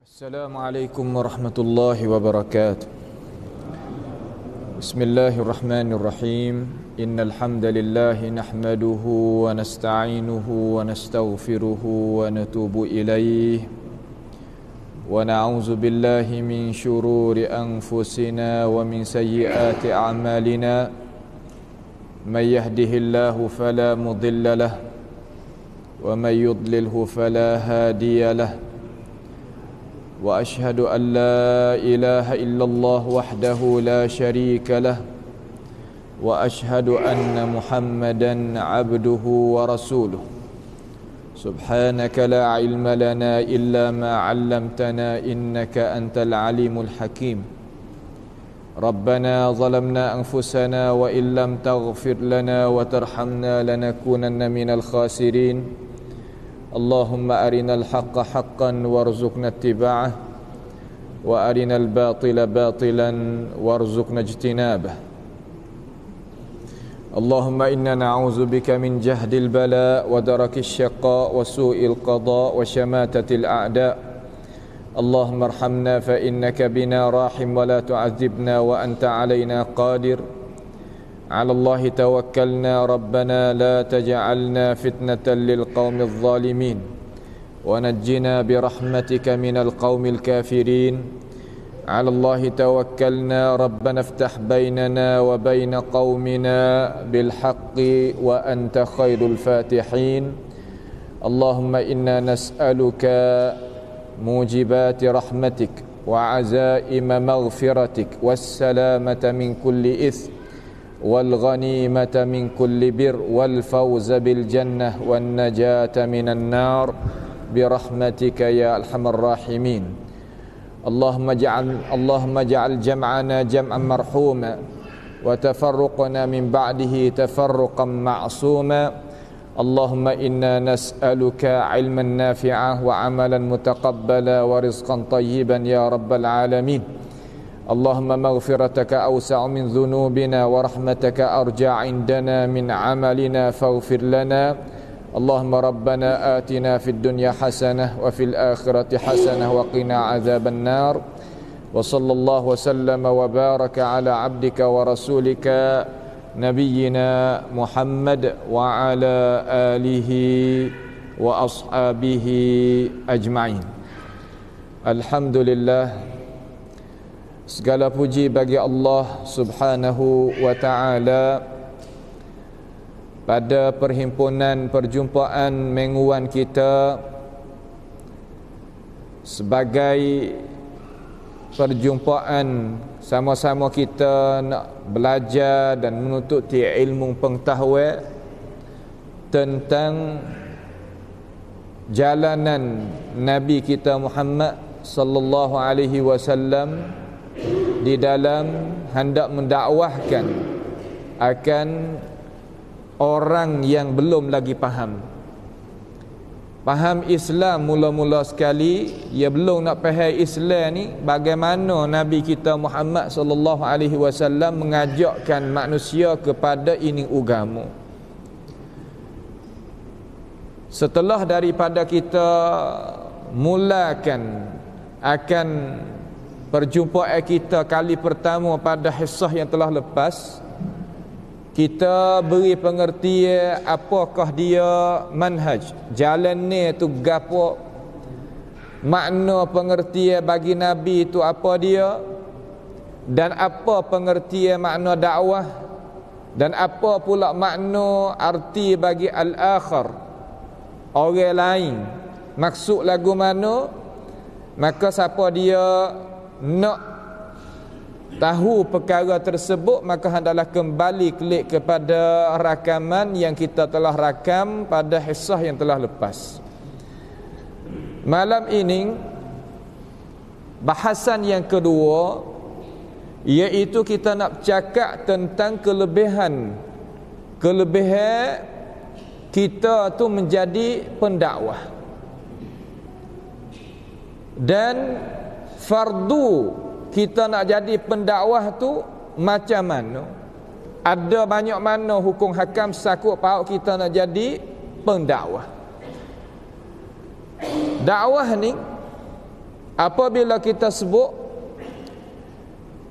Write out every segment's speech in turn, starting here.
Assalamualaikum warahmatullahi wabarakatuh. Bismillahirrahmanirrahim. Innal hamdalillah nahmaduhu wa nasta'inuhu wa nastaghfiruhu wa natubu ilaih. Wa na'udzu billahi min shururi anfusina wa min sayyiati a'malina. May yahdihillahu fala mudilla lahu wa may yudlilhu fala hadiya lahu. وأشهد أن لا إله إلا الله وحده لا شريك له وأشهد أن محمدا عبده ورسوله سبحانك لا علم لنا إلا ما علمتنا إنك أنت العليم الحكيم ربنا ظلمنا أنفسنا وإن لم تغفر لنا وترحمنا لنكونن من الخاسرين اللهم أرنا الحق حقا وارزقنا اتباعه وأرنا الباطل باطلا وارزقنا اجتنابه اللهم إنا نعوذ بك من جهد البلاء ودرك الشقاء وسوء القضاء وشماتة الأعداء اللهم ارحمنا فإنك بنا راحم ولا تعذبنا وأنت علينا قادر على الله توكلنا ربنا لا تجعلنا فتنة للقوم الظالمين ونجنا برحمتك من القوم الكافرين على الله توكلنا ربنا افتح بيننا وبين قومنا بالحق وأنت خير الفاتحين اللهم إنا نسألك موجبات رحمتك وعزائم مغفرتك والسلامة من كل إثم والغنيمة من كل بر والفوز بالجنة والنجاة من النار برحمتك يا أرحم الراحمين اللهم اجعل جمعنا جمعا مرحوما وتفرقنا من بعده تفرقا معصوما اللهم إنا نسألك علما نافعا وعملا متقبلا ورزقا طيبا يا رب العالمين اللهم مغفرتك أوسع من ذنوبنا ورحمتك أرجى عندنا من عملنا فاغفر لنا اللهم ربنا آتنا في الدنيا حسنة وفي الآخرة حسنة وقنا عذاب النار وصلى الله وسلم وبارك على عبدك ورسولك نبينا محمد وعلى آله وأصحابه أجمعين. الحمد لله. Segala puji bagi Allah Subhanahu wa ta'ala. Pada perjumpaan mingguan kita sebagai perjumpaan sama-sama kita nak belajar dan menuntut ilmu pengetahuan tentang jalanan Nabi kita Muhammad sallallahu alaihi wasallam di dalam hendak mendakwahkan akan orang yang belum lagi faham Islam mula-mula sekali, dia belum nak faham Islam ni, bagaimana Nabi kita Muhammad sallallahu alaihi wasallam mengajakkan manusia kepada ini agama. Setelah daripada kita mulakan akan perjumpaan kita kali pertama pada hisah yang telah lepas, kita beri pengertian apakah dia manhaj, jalan ni tu gapo, makna pengertian bagi Nabi itu apa dia, dan apa pengertian makna dakwah, dan apa pula makna arti bagi al-akhir, orang lain, maksud lagu mana. Maka siapa dia nak tahu perkara tersebut, maka hendaklah kembali klik kepada rakaman yang kita telah rakam pada hisah yang telah lepas. Malam ini bahasan yang kedua, iaitu kita nak cakap tentang kelebihan kita tu menjadi pendakwah, dan fardu kita nak jadi pendakwah tu macam mana. Ada banyak mana hukum hakam sakut paut kita nak jadi pendakwah. Dakwah ni apabila kita sebut,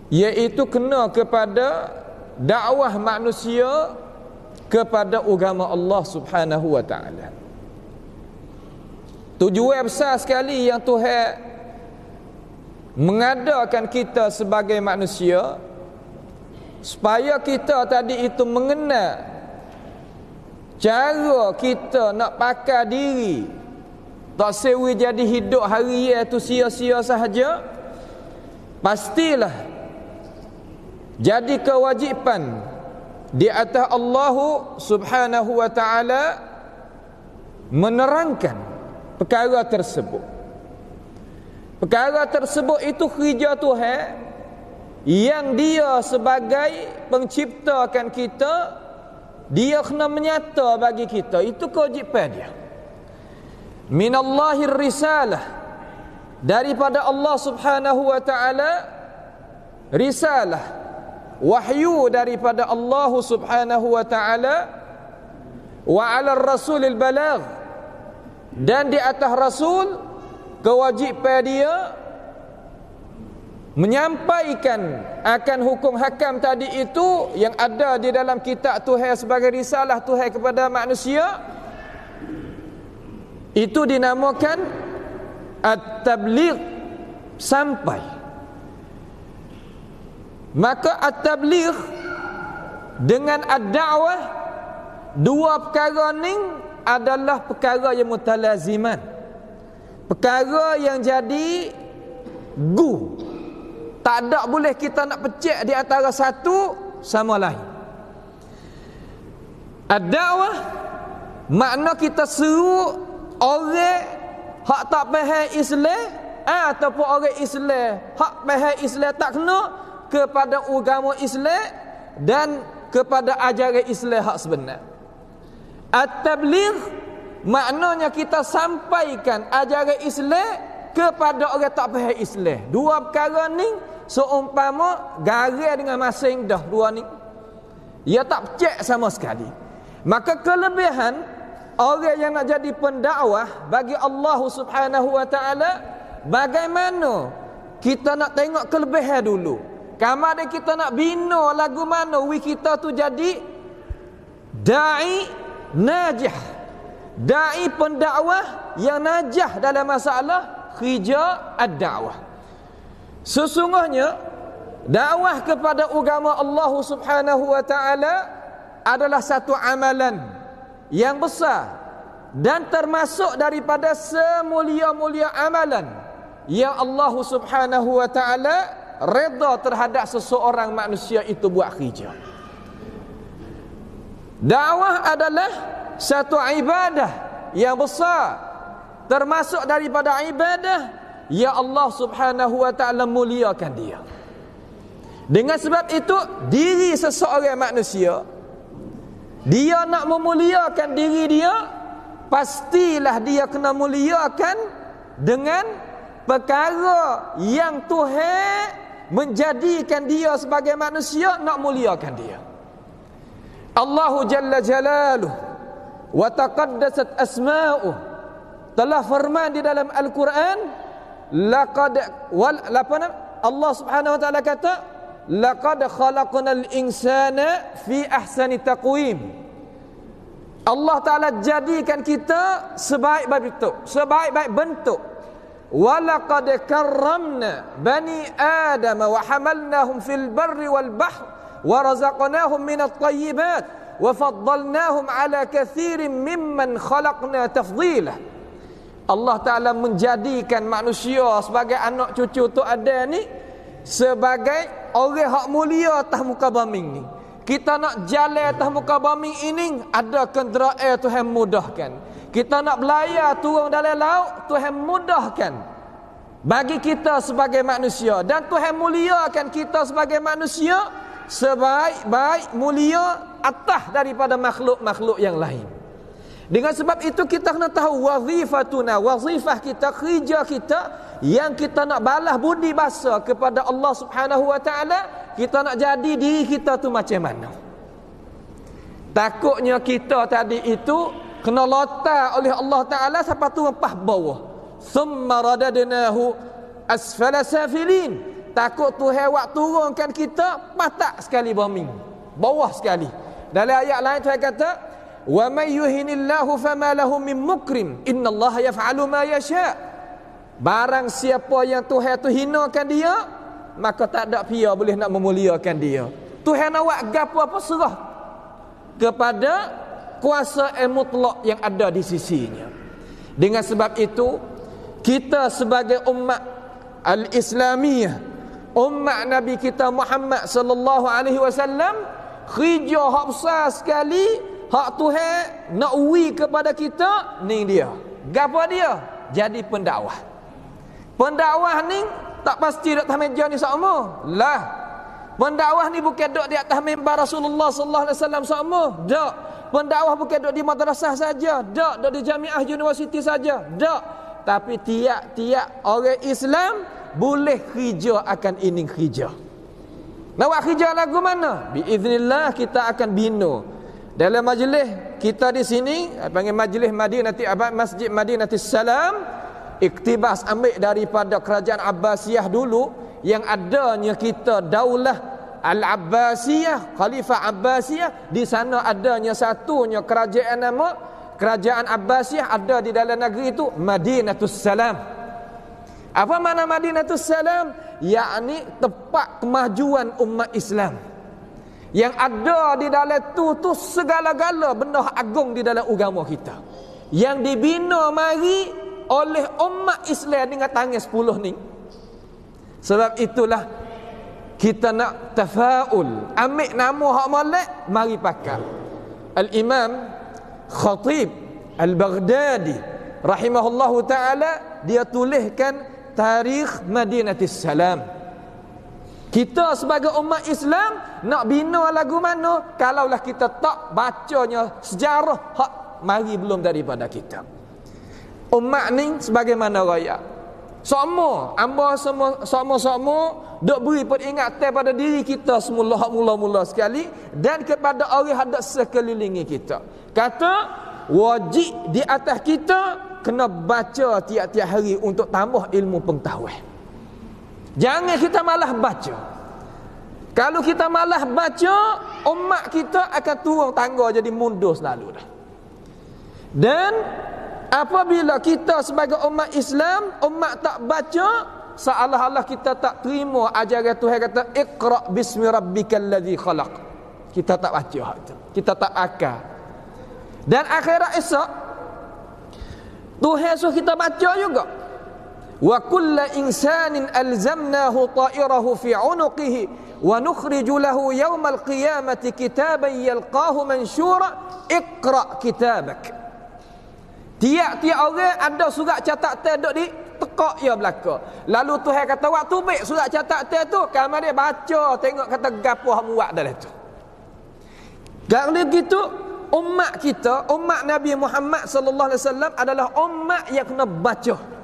iaitu kena kepada dakwah manusia kepada agama Allah Subhanahu wa taala. Tujuan besar sekali yang Tuhan mengadakan kita sebagai manusia, supaya kita tadi itu mengenal cara kita nak pakai diri, tak sewi jadi hidup hari itu sia-sia sahaja. Pastilah jadi kewajipan di atas Allah Subhanahu wa taala menerangkan perkara tersebut. Perkara tersebut itu kerja Tuhan yang dia sebagai penciptakan kita, dia kena menyata bagi kita. Itu kewajipan dia. Minallahir risalah, daripada Allah Subhanahu wa taala risalah, wahyu daripada Allah Subhanahu wa taala, wa 'ala ar-rasulil balagh, dan di atas rasul kewajipan dia menyampaikan akan hukum hakam tadi itu yang ada di dalam kitab Tuhan sebagai risalah Tuhan kepada manusia. Itu dinamakan at-tabligh, sampai. Maka at-tabligh dengan ad-da'wah, dua perkara ni adalah perkara yang mutalaziman, perkara yang jadi tak ada boleh kita nak pecah di antara satu sama lain. Ad-da'wah makna kita seru orang hak tak faham Islam, ataupun orang Islam hak faham Islam tak kena, kepada agama Islam dan kepada ajaran Islam hak sebenar. At-tabligh maknanya kita sampaikan ajaran Islam kepada orang tak faham Islam. Dua perkara ni seumpama garam dengan masing dah, dua ni ia tak pecah sama sekali. Maka kelebihan orang yang nak jadi pendakwah bagi Allah Subhanahu wa taala, bagaimana kita nak tengok kelebihan dulu. Kamar kita nak bina lagu mana kita tu jadi dai najih, dai pendakwah yang najah dalam masalah kerja ad-da'wah. Sesungguhnya dakwah kepada agama Allah Subhanahu wa taala adalah satu amalan yang besar dan termasuk daripada semulia-mulia amalan yang Allah Subhanahu wa taala redha terhadap seseorang manusia itu buat kerja. Dakwah adalah satu ibadah yang besar, termasuk daripada ibadah yang Allah Subhanahu wa taala muliakan dia. Dengan sebab itu diri seseorang manusia, dia nak memuliakan diri dia, pastilah dia kena muliakan dengan perkara yang Tuhan menjadikan dia sebagai manusia nak muliakan dia. Allahu Jalla Jalaluh wa taqaddasat asma'uh telah firman di dalam Al-Quran, Allah Subhanahu wa taala kata, laqad khalaqnal insana fi ahsani taqwim. Allah Taala jadikan kita sebaik-baik bentuk. Walaqad karramna bani Adam wa hamalnahum fil barri wal bahr wa razaqnahum minat thayyibat wa faddalnahum ala kathirin mimman khalaqna tafdila. Allah Taala menjadikan manusia sebagai anak cucu tu ada ni sebagai orang hak mulia atas muka bumi ni. Kita nak jalan atas muka bumi ini, ada kenderaan Tuhan mudahkan. Kita nak belayar turun dalam laut, Tuhan mudahkan bagi kita sebagai manusia. Dan Tuhan muliakan kita sebagai manusia sebaik-baik mulia atas daripada makhluk-makhluk yang lain. Dengan sebab itu kita kena tahu wazifatuna, wazifah kita, kerja kita yang kita nak balas budi basa kepada Allah Subhanahu wa taala, kita nak jadi diri kita tu macam mana. Takutnya kita tadi itu kena lotak oleh Allah Taala sampai tu rempah bawah. Thumma radadnahu asfala safilin. Takut Tuhan wak turunkan kita patak sekali bombing, bawah sekali. Dalam ayat lain Tuhan kata, wa may yuhinillahu fama lahu min mukrim innallaha yaf'alu ma yasha. Barang siapa yang Tuhan tu hinakan dia, maka tak ada pia boleh nak memuliakan dia. Tuhan nak buat gapo apa serah kepada kuasa mutlak yang ada di sisinya. Dengan sebab itu, kita sebagai umat al-Islamiyah, umat Nabi kita Muhammad sallallahu alaihi wasallam, kerja hak besar sekali hak Tuhan nak uwi kepada kita ni dia. Gapo dia? Jadi pendakwah. Pendakwah ni tak pasti duduk atas meja ni sama. Lah. Pendakwah ni bukan duduk di atas mimbar Rasulullah sallallahu alaihi wasallam sama. Tak. Pendakwah bukan duduk di madrasah saja. Tak. Duduk di jamiah universiti saja. Tak. Tapi tiap-tiap orang Islam boleh kerja akan ini kerja. Nak buat kerja lagu mana? Biiznillah kita akan bina. Dalam majlis kita di sini, panggil majlis Madinati Masjid Madinatis Salam, iktibas ambil daripada kerajaan Abbasiyah dulu, yang adanya kita daulah Al-Abbasiyah, Khalifah Abbasiyah. Di sana adanya satunya kerajaan nama Kerajaan Abbasiyah ada di dalam negeri itu Madinatus Salam. Apa makna Madinatus Salam? Yakni tempat kemajuan umat Islam. Yang ada di dalam tu segala-gala benda agung di dalam agama kita, yang dibina mari oleh umat Islam dengan tangan 10 ni. Sebab itulah kita nak tafaul, ambil nama hak molek, mari pakai. Al-Imam Khatib Al-Baghdadi rahimahullahu ta'ala, dia tuliskan Tarikh Madinatis Salam. Kita sebagai umat Islam nak bina lagu mana kalaulah kita tak bacanya sejarah hak mari belum daripada kita. Umat ni sebagaimana raya sama amba sama dok beri peringatan pada diri kita semula hak mula-mula sekali dan kepada orang hadap sekelilingi kita. Kata wajib di atas kita kena baca tiap-tiap hari untuk tambah ilmu pengetahuan. Jangan kita malah baca. Kalau kita malah baca, umat kita akan turun tangga jadi mundur selalu dah. Dan apabila kita sebagai umat Islam, umat tak baca, seolah-olah kita tak terima ajaran Tuhan kata Iqra bismi rabbikal ladzi khalaq. Kita tak baca itu. Kita tak akal. Dan akhirat esok Tuhan suruh kita baca juga. Wa kullu insanin alzamnahu ta'irahu fi 'unuqihi wa nukhriju lahu yawmal qiyamati kitaban yalqahu mansyura iqra kitabak. Tiap-tiap orang ada surat catatan duk di tekak ya belaka. Lalu Tuhan kata waktu baik surat catatan tu kamu dia baca tengok kata gapo hak muat dalam tu. Kalau gitu umat kita, umat Nabi Muhammad sallallahu alaihi wasallam adalah umat yang kena baca.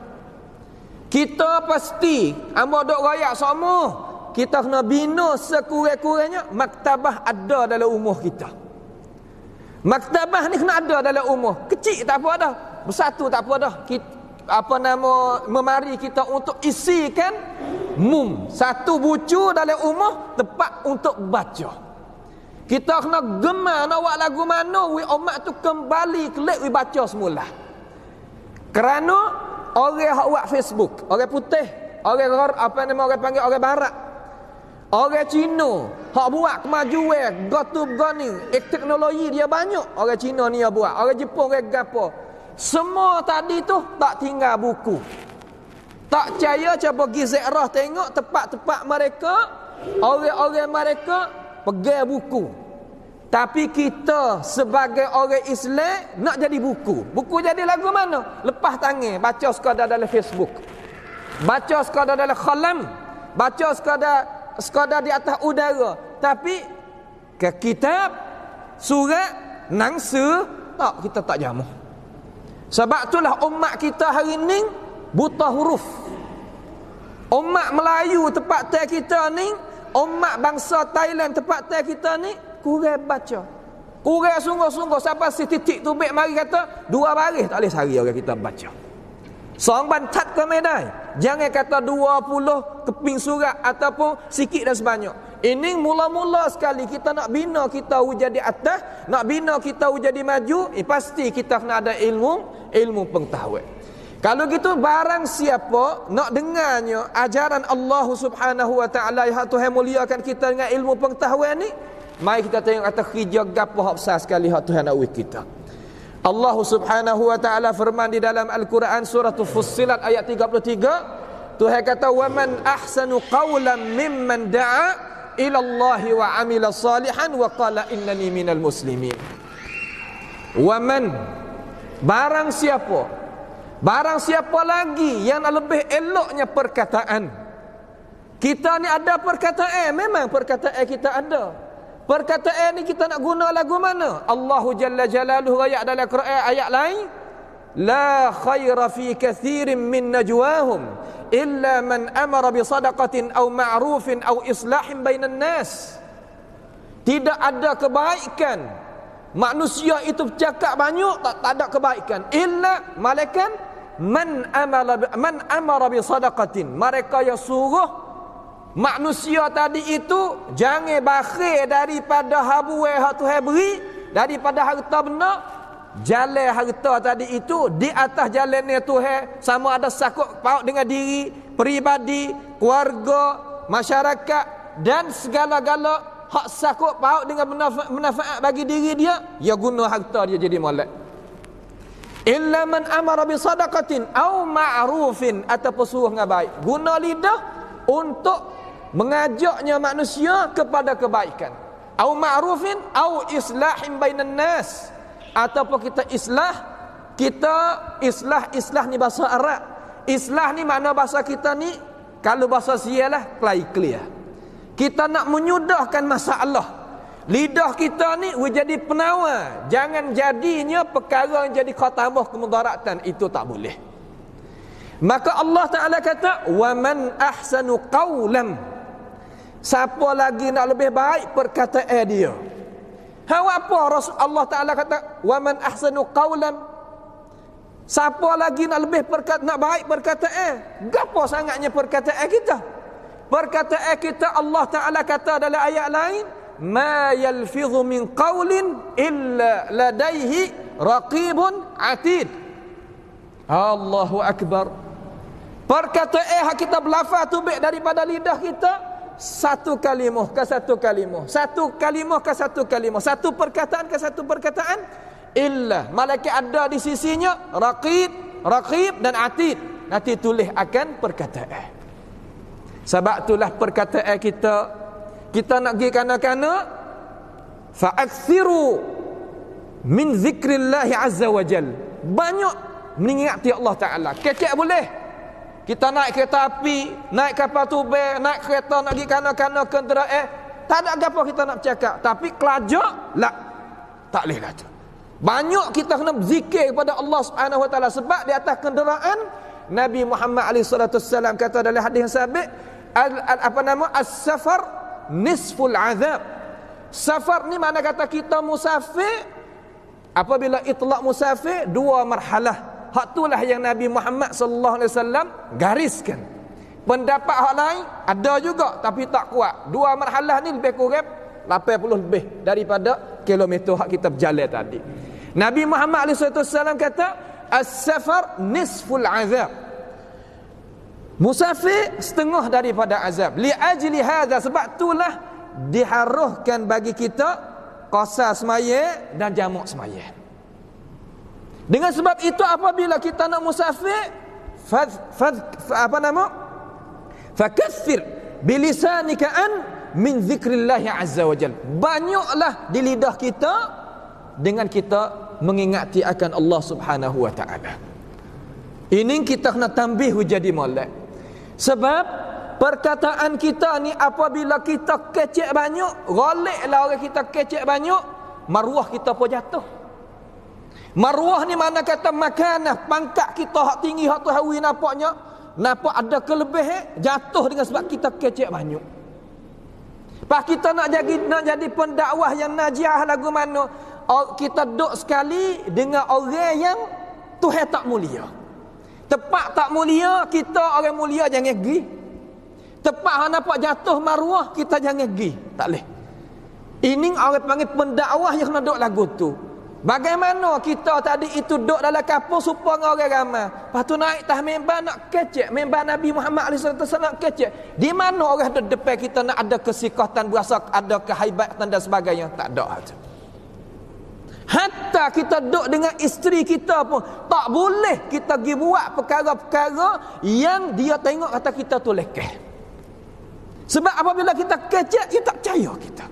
Kita pasti amba dok royak semua, kita kena bina sekurang-kurangnya maktabah ada dalam umur kita. Maktabah ni kena ada dalam umur. Kecil tak apa dah, bersatu tak apa dah. Apa nama memari kita untuk isikan satu buku dalam umur tepat untuk baca. Kita kena gemar nak buat lagu mana umat tu kembali kelik baca semula. Kerana orang hak buat Facebook, orang putih, orang apa nama orang panggil orang barat, orang Cina hak buat kemajuan gotu gani teknologi dia banyak. Orang Cina ni dia buat, orang Jepun orang gapo, semua tadi tu tak tinggal buku. Tak percaya cuba pergi ziarah tengok tempat-tempat mereka, orang-orang mereka pegang buku. Tapi kita sebagai orang Islam nak jadi buku. Buku jadi lagu mana? Lepas tangan, baca sekadar dalam Facebook, baca sekadar dalam khalam, baca sekadar di atas udara. Tapi ke kitab, surat, nangsa, tak, kita tak jamu. Sebab itulah umat kita hari ni buta huruf. Umat Melayu tempat kita ni, umat bangsa Thailand tempat kita ni kurang baca. Kurang sungguh-sungguh sampai si titik tu baik mari kata 2 baris tak boleh sehari orang kita baca. Seorang bantat ke medai. Jangan kata 20 keping surat ataupun sikit dan sebanyak. Ini mula-mula sekali kita nak bina kita jadi atas, nak bina kita jadi maju, pasti kita kena ada ilmu pengetahuan. Kalau gitu barang siapa nak dengarnya ajaran Allah Subhanahu wa taala yang Tuhan muliakan kita dengan ilmu pengetahuan ni, mari kita tengok atas kerja gapo hak besar sekali hak Tuhan nak wik kita. Allah Subhanahu wa taala firman di dalam Al-Quran surah Fussilat ayat 33, Tuhan kata wa man ahsanu qawlan mimman da'a ila Allah wa amila salihan wa qala innani minal muslimin. Wa man, barang siapa lagi yang lebih eloknya perkataan. Kita ni ada perkataan, memang perkataan kita ada. Perkataan ni kita nak guna lagu mana? Allahu Jalla Jalaluhu ayat dalam Quran ayat lain, la khaira fi kathirin min najwahum illa man amara bi sadaqatin aw ma'rufin aw islahin bainan nas. Tidak ada kebaikan manusia itu bercakap banyak, tak ada kebaikan, illa malaikat man amara bi sadaqatin, mereka yang suruh manusia tadi itu jangan bakhil daripada habuai hak Tuhan beri, daripada harta benar. Jalan harta tadi itu di atas jalannya Tuhan, sama ada sakut paut dengan diri, peribadi, keluarga, masyarakat dan segala-gala hak sakut paut dengan manfaat bagi diri dia, ya guna harta dia jadi molek. Illa man amara bi sadaqatin au ma'rufin, ataupun suruh dengan baik. Guna lidah untuk mengajaknya manusia kepada kebaikan. Au ma'rufin au islahin bainan nas, ataupun kita islah ni bahasa Arab. Islah ni makna bahasa kita ni, kalau bahasa sialah clear. Kita nak menyudahkan masalah. Lidah kita ni jadi penawar, jangan jadinya perkara yang jadi khatamah kemudaratan, itu tak boleh. Maka Allah Taala kata wa man ahsanu qawlan, siapa lagi nak lebih baik perkataan dia. Apa Allah Taala kata wa man ahsanu qawlan, siapa lagi nak lebih nak baik perkataan? Gapo sangatnya perkataan kita? Perkataan kita Allah Taala kata dalam ayat lain, ma yalfidhu min qawlin illa ladaihi raqibun atid. Allahu akbar. Perkataan yang kita berlafaz tu baik daripada lidah kita, satu kalimah ke satu kalimah, satu kalimah ke satu kalimah, satu perkataan ke satu perkataan, illa malaikat ada di sisinya, raqib dan atid, nanti tulis akan perkataan. Sebab itulah perkataan kita nak pergi kana-kana, fa'akthiru min zikrillah azza wa jal, banyak mengingati Allah Ta'ala. Kecek boleh kita naik kereta api, naik kapal tubing, naik kereta nak pergi kana-kana kenderaan, tak ada apa kita nak bercakap. Tapi kelajak lah, tak boleh kelajak. Banyak kita kena berzikir kepada Allah Subhanahu wa taala. Sebab di atas kenderaan Nabi Muhammad SAW kata dalam hadis yang sabit, as-safar nisful azab. Safar ni mana kata kita musafir, apabila itlaq musafir, dua marhalah. Hak itulah yang Nabi Muhammad sallallahu alaihi wasallam gariskan. Pendapat hak lain ada juga tapi tak kuat. Dua marhalah ni lebih kurang 80 lebih daripada kilometer hak kita berjalan tadi. Nabi Muhammad SAW kata as-safar nisful azab. Musafir setengah daripada azab. Li ajli hadza, sebab itulah diharuhkan bagi kita qasar semaya dan jamak semaya. Dengan sebab itu apabila kita nak musafir, fakaththir bilisanika an min zikrillah azza wajal. Banyaklah di lidah kita dengan kita mengingati akan Allah Subhanahu wa taala. Ini kita kena tambih jadi molek. Sebab perkataan kita ni apabila kita kecek banyak, goleklah orang kita kecek banyak, maruah kita pun jatuh. Maruah ni mana kata makanah, pangkat kita hak tinggi hak tuhawi nampaknya, nampak ada kelebihan, jatuh dengan sebab kita kecek banyak. Pas kita nak jadi pendakwah yang najiah lagu mana, kita duduk sekali dengan orang yang Tuhan tak mulia. Tempat tak mulia, kita orang mulia jangan pergi. Tempat hang nampak jatuh maruah, kita jangan pergi. Tak boleh. Ini orang panggil pendakwah yang kena duduk lagu tu. Bagaimana kita tadi itu duduk dalam kapur supaya orang ramai. Lepas tu naik atas mimbar nak kecek. Mimbar Nabi Muhammad SAW nak kecek. Di mana orang ada depan kita nak ada kesikatan, berasa ada kehaibatan dan sebagainya. Tak ada. Hatta kita duduk dengan isteri kita pun tak boleh kita pergi buat perkara-perkara yang dia tengok kata kita tu lekeh. Sebab apabila kita kecek, dia tak percaya kita.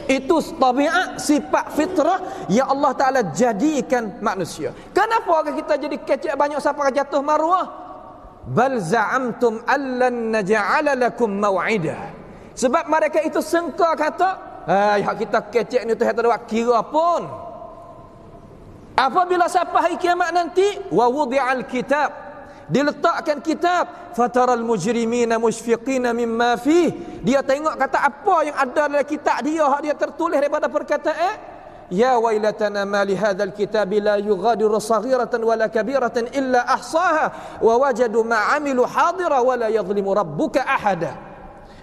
Itu tabiat, sifat fitrah yang Allah Ta'ala jadikan manusia. Kenapa orang kita jadi kecek banyak sampai jatuh maruah? Bal za'amtum allan naj'ala lakum maw'ida. Sebab mereka itu sangka kata, yang kita kecek ni tu tak ada kira pun. Apabila sampai hari kiamat nanti, wa wudi'al kitab, diletakkan kitab, fataral mujrimina mushfiqina mimma fih. Dia tengok kata apa yang ada dalam kitab dia, hak dia tertulis daripada perkataan, ya wailatana ma li hadzal kitabi la yughadiru saghiratan wala kabiratan illa ahsaha wa wajadu ma amilu hadira wala yadhlimu rabbuka ahada.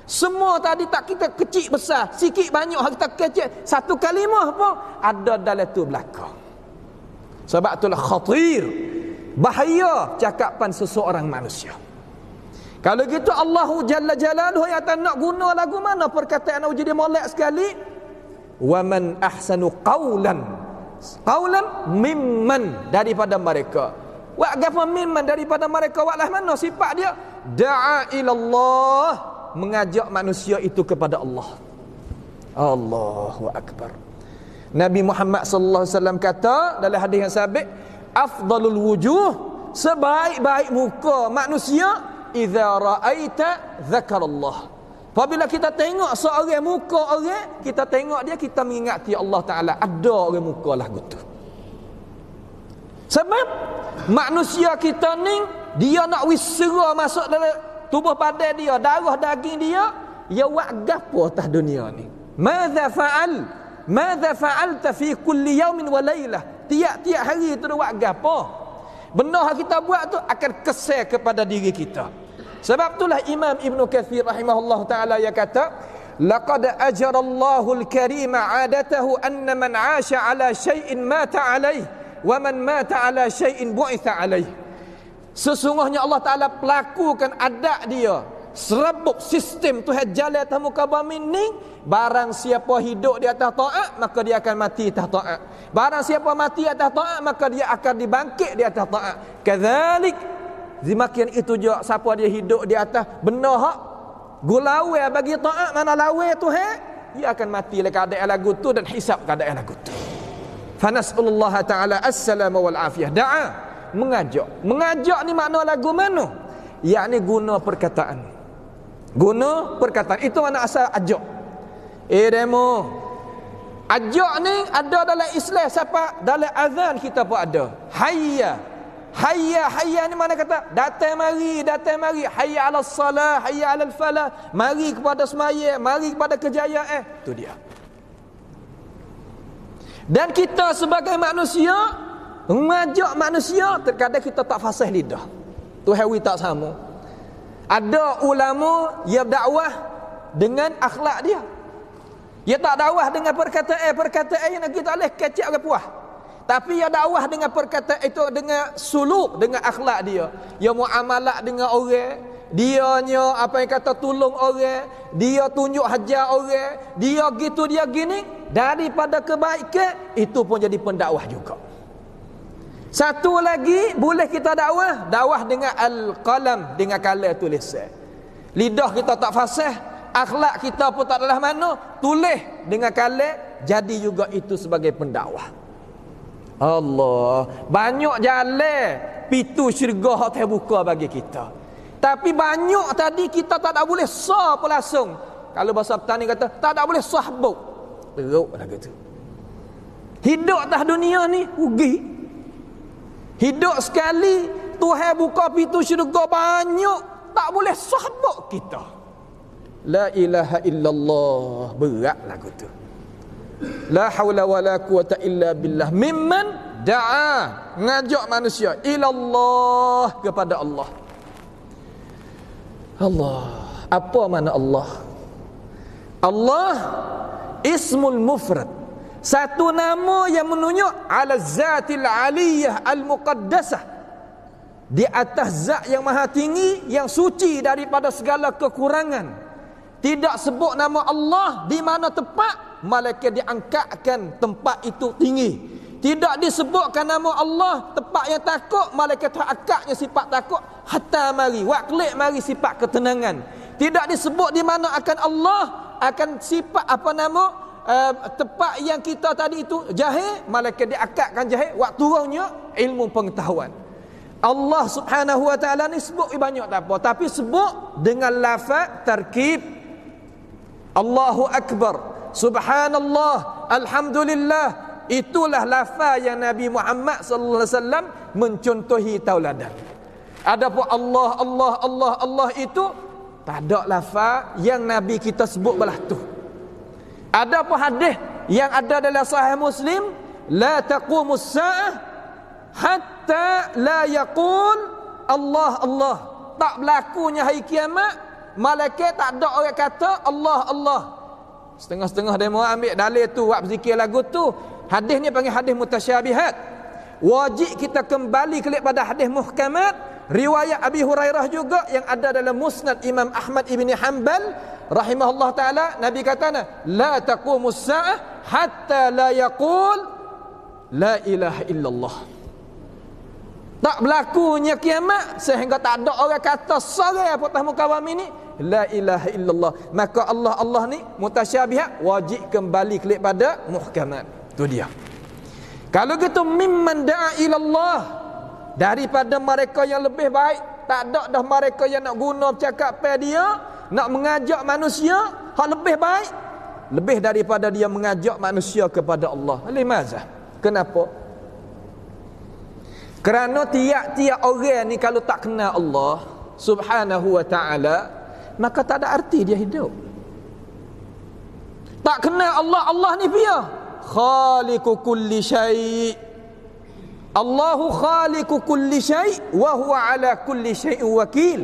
Semua tadi tak kita kecil besar, sikit banyak hak kita kecil, satu kalimah pun ada dalam tu belakang. Sebab itulah khatir, bahaya cakapan seseorang manusia. Kalau gitu Allah Jalla Jalaluhu yang tak nak guna lagu mana perkataan nak jadi molek sekali. Wa man ahsanu qawlan mimman, daripada mereka. Wa gafa mimman, daripada mereka. Walah mana sifat dia? Da'a ilallah, mengajak manusia itu kepada Allah. Allahu akbar. Nabi Muhammad sallallahu alaihi wasallam kata dalam hadis yang sabit, afdalul wujuh, sebaik-baik muka manusia, idza ra'aita dzakarallah. Apabila kita tengok seorang muka orang, kita tengok dia, kita mengingati Allah Taala. Ada orang muka lah gitu. Sebab manusia kita ni, dia nak wisera masuk dalam tubuh badan dia, darah daging dia, ya buat gapo atas dunia ni. Madza fa'alta fi kulli yawmin wa lailah. Tiap-tiap hari tu buat gapo? Benda yang kita buat tu akan kesal kepada diri kita. Sebab itulah Imam Ibn Kathir rahimahullah ta'ala yang kata, laqad ajarallahu al-karim 'adatahu anna man 'asha 'ala shay'in mata 'alayhi wa man mata 'ala shay'in bu'itha 'alayhi. Sesungguhnya Allah Ta'ala pelakukan adat dia, serebuk sistem Tuhan jalan atas muka bumi ni. Barang siapa hidup di atas taat, maka dia akan mati atas taat. Barang siapa mati atas taat, maka dia akan dibangkit di atas taat. Kadzalik, demikian itu juga siapa dia hidup di atas benda hak gulawe bagi taat, mana lawe Tuhan, dia akan mati oleh keadaan lagu tu dan hisab keadaan lagu tu. Fa nas'alullah ta'ala as-salama wal afiyah. Da'a, mengajak. Mengajak ni makna lagu mana? Yakni guna perkataan. Guna perkataan. Itu mana asal ajak. Demo. Ajak ni ada dalam Islam, siapa? Dalam azan kita pun ada. Hayya. Hayya, hayya ni mana kata? Datang mari, datang mari. Hayya 'alas salah, hayya 'alal falah. Mari kepada semaya, mari kepada kejayaan. Itu dia. Dan kita sebagai manusia, mengajak manusia, terkadang kita tak fasih lidah. Tuhan tak sama. Ada ulama yang dakwah dengan akhlak dia. Dia tak dakwah dengan perkataan yang kita boleh kecek orang puas. Tapi dia dakwah dengan perkataan itu, dengan suluk, dengan akhlak dia. Dia muamalah dengan orang, dia apa yang kata tolong orang, dia tunjuk hajar orang, dia gitu, dia gini. Daripada kebaikan, itu pun jadi pendakwah juga. Satu lagi boleh kita dakwah dengan al-qalam, dengan kalam tulisan. Lidah kita tak fasih, akhlak kita pun tak adalah mana, tulis dengan kalam, jadi juga itu sebagai pendakwah. Allah, banyak jalan pintu syurga hak terbuka bagi kita. Tapi banyak tadi kita tak ada boleh sah pun langsung. Kalau bahasa petani kata, tak ada boleh sahbuk. Teruk lah gitu. Hidup atas dunia ni rugi. Hidup sekali, Tuhan buka pintu syurga banyak, tak boleh sahbuk kita. La ilaha illallah, berat lagu tu. La haula wala quwata illa billah mimman da'a, ngajak manusia ilallah, kepada Allah. Allah, apa mana Allah? Allah ismul mufrad, satu nama yang menunjuk ala zatil aliyah al muqaddasah, di atas zat yang maha tinggi, yang suci daripada segala kekurangan. Tidak sebut nama Allah di mana tempat, malaikat diangkatkan tempat itu tinggi. Tidak disebutkan nama Allah tempat yang takut, malaikat angkatnya sifat takut. Hatta mari waqli' mari sifat ketenangan. Tidak disebut di mana akan Allah, akan sifat apa nama tempat yang kita tadi itu jahil, malaikat diangkatkan jahil. Waktu turunnya ilmu pengetahuan. Allah Subhanahu wa taala ni sebut banyak tak apa, tapi sebut dengan lafaz tarkib. Allahu akbar, subhanallah, alhamdulillah. Itulah lafaz yang Nabi Muhammad sallallahu alaihi wasallam mencontohi tauladan. Adapun Allah Allah Allah Allah itu tak ada lafaz yang Nabi kita sebut belah tu. Adapun hadis yang ada dalam Sahih Muslim, la taqumus saah hatta la yaqul Allah Allah. Tak berlakunya hari kiamat, malaikat tak ada orang kata Allah Allah. Setengah-setengah demo ambil dalil tu, buat berzikir lagu tu. Hadis ni panggil hadis mutasyabihat. Wajib kita kembali kepada hadis muhkamat. Riwayat Abi Hurairah juga yang ada dalam Musnad Imam Ahmad ibni Hanbal rahimahullah taala, Nabi kata, la taqumus saah hatta la yaqul la ilaha illallah. Tak berlakunya kiamat sehingga tak ada orang kata seorang atas muka bumi ni la ilaha illallah. Maka Allah Allah ni mutasyabihat, wajib kembali kepada muhkamat. Itu dia. Kalau gitu mimman da'a ilallah, daripada mereka yang lebih baik. Tak ada dah mereka yang nak guna bercakap pada dia, nak mengajak manusia, hak lebih baik, lebih daripada dia mengajak manusia kepada Allah. Limaza? Kenapa? Kerana tiap-tiap orang ni kalau tak kenal Allah Subhanahu wa ta'ala, maka tak ada arti dia hidup. Tak kenal Allah, Allah ni dia khaliqu kulli syai'. Allahu khaliqu kulli syai' wa huwa ala kulli syai'in wakil.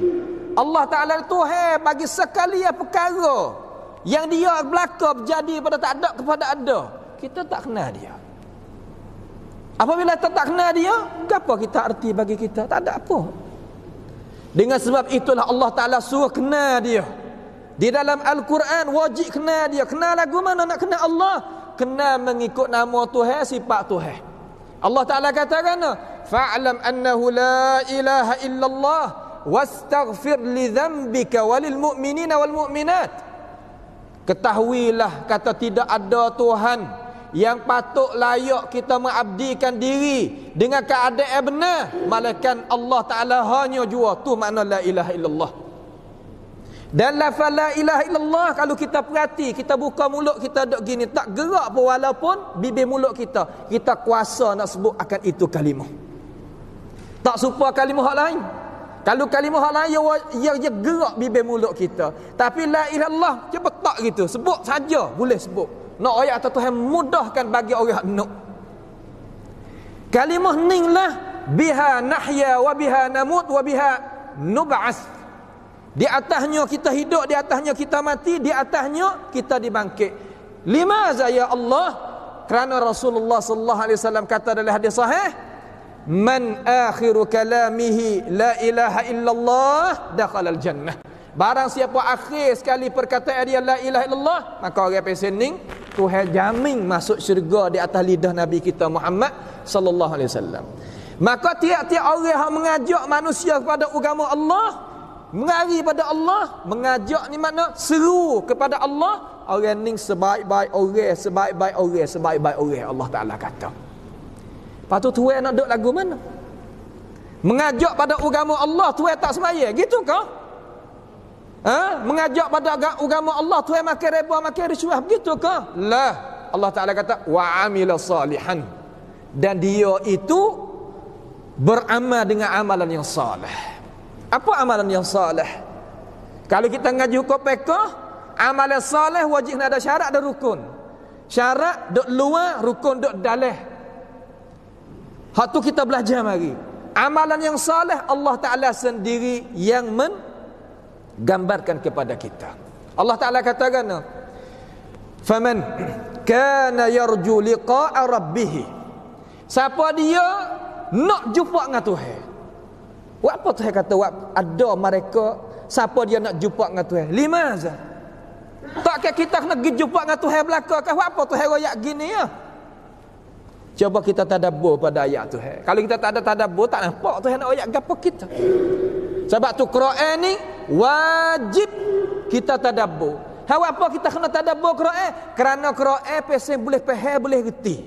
Allah Ta'ala Tuhan bagi sekalian perkara yang dia berlaku berjadi pada tak ada kepada ada. Kita tak kenal dia. Apabila kita tak kenal dia, apa kita arti bagi kita? Tak ada apa. Dengan sebab itulah Allah Ta'ala suruh kenal dia. Di dalam Al-Quran wajib kenal dia. Kenal lagu mana nak kenal Allah? Kenal mengikut nama Tuhan, sifat Tuhan. Allah Ta'ala katakan, fa'lam annahu la ilaha illallah wastaghfir li dhanbika walil mu'minina wal mu'minat. Ketahuilah, kata tidak ada Tuhan yang patut layak kita mengabdikan diri dengan keadaan benar malaikat Allah Ta'ala hanya jua. Tu makna la ilaha illallah. Dan lafaz la ilaha illallah, kalau kita perhati, kita buka mulut kita duk gini, tak gerak pun walaupun bibir mulut kita kuasa nak sebut akan itu kalimah. Tak serupa kalimah hak lain. Kalau kalimah hak lain ia gerak bibir mulut kita. Tapi la ilaha illallah cepat tak gitu, sebut saja boleh sebut. Nak ayat Tuhan mudahkan bagi orang nak. Kalimah ninglah biha nahya wa biha namut wa biha nub'ats. Di atasnya kita hidup, di atasnya kita mati, di atasnya kita dibangkit. Limaza ya Allah? Kerana Rasulullah sallallahu alaihi wasallam kata dalam hadis sahih, man akhiru kalamihi la ilaha illallah dakhala al-jannah. Barang siapa akhir sekali perkataan dia la ilaha illallah, maka orang pesening Tuhan jamin masuk syurga di atas lidah Nabi kita Muhammad sallallahu alaihi wasallam. Maka tiap-tiap orang yang mengajak manusia kepada agama Allah, mengari pada Allah, mengajak ni makna seru kepada Allah, orang ni sebaik-baik orang, sebaik-baik orang, sebaik-baik orang, Allah Ta'ala kata. Lepas tu tuan nak duduk lagu mana? Mengajak pada agama Allah, tuan tak semaya, gitu kah? Mengajak pada agama Allah, tuan makan riba, makan risuah, begitu kah? Lah, Allah Ta'ala kata wa amila salihan, dan dia itu beramal dengan amalan yang salih. Apa amalan yang salih? Kalau kita ngaji hukum fiqh, amalan salih wajib ada syarat dan rukun. Syarat duk luar, rukun duk dalam. Hak tu kita belajar mari. Amalan yang saleh Allah Ta'ala sendiri yang menggambarkan kepada kita. Allah Ta'ala katakan, faman kana yarju liqa'a rabbih, siapa dia nak jumpa dengan Tuhan. Apa Tuhan kata ada mereka siapa dia nak jumpa dengan Tuhan? Limaza? Tak kita kena pergi jumpa dengan Tuhan belaka ke apa Tuhan royak gini ya? Cuba kita tadabbur pada ayat Tuhan. Kalau kita tak ada tadabbur, tak nampak Tuhan nak royak gapo kita. Sebab tu Quran ni wajib kita tadabbur. Apa kita kena tadabbur Quran? Kerana Quran pesen boleh faham, boleh reti.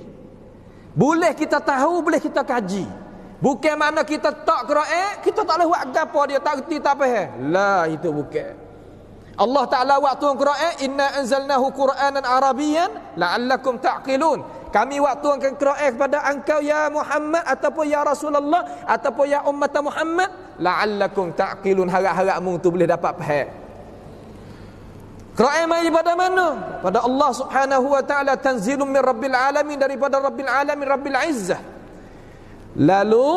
Boleh kita tahu, boleh kita kaji. Bukan mana kita tak Quran, kita tak boleh buat gapo dia tak reti tak faham. Lah itu bukan. Allah Ta'ala waktu Quran, inna anzalnahu Qur'anan Arabiyyan la'allakum ta'qilun. Kami waktukan Quran kepada engkau ya Muhammad ataupun ya Rasulullah ataupun ya ummat Muhammad, la'allakum ta'qilun, harap-harapmu tu boleh dapat faham. Quran mai daripada mana? Pada Allah Subhanahu wa taala, tanzilun min rabbil alamin, daripada rabbil alamin, rabbil izzah. Lalu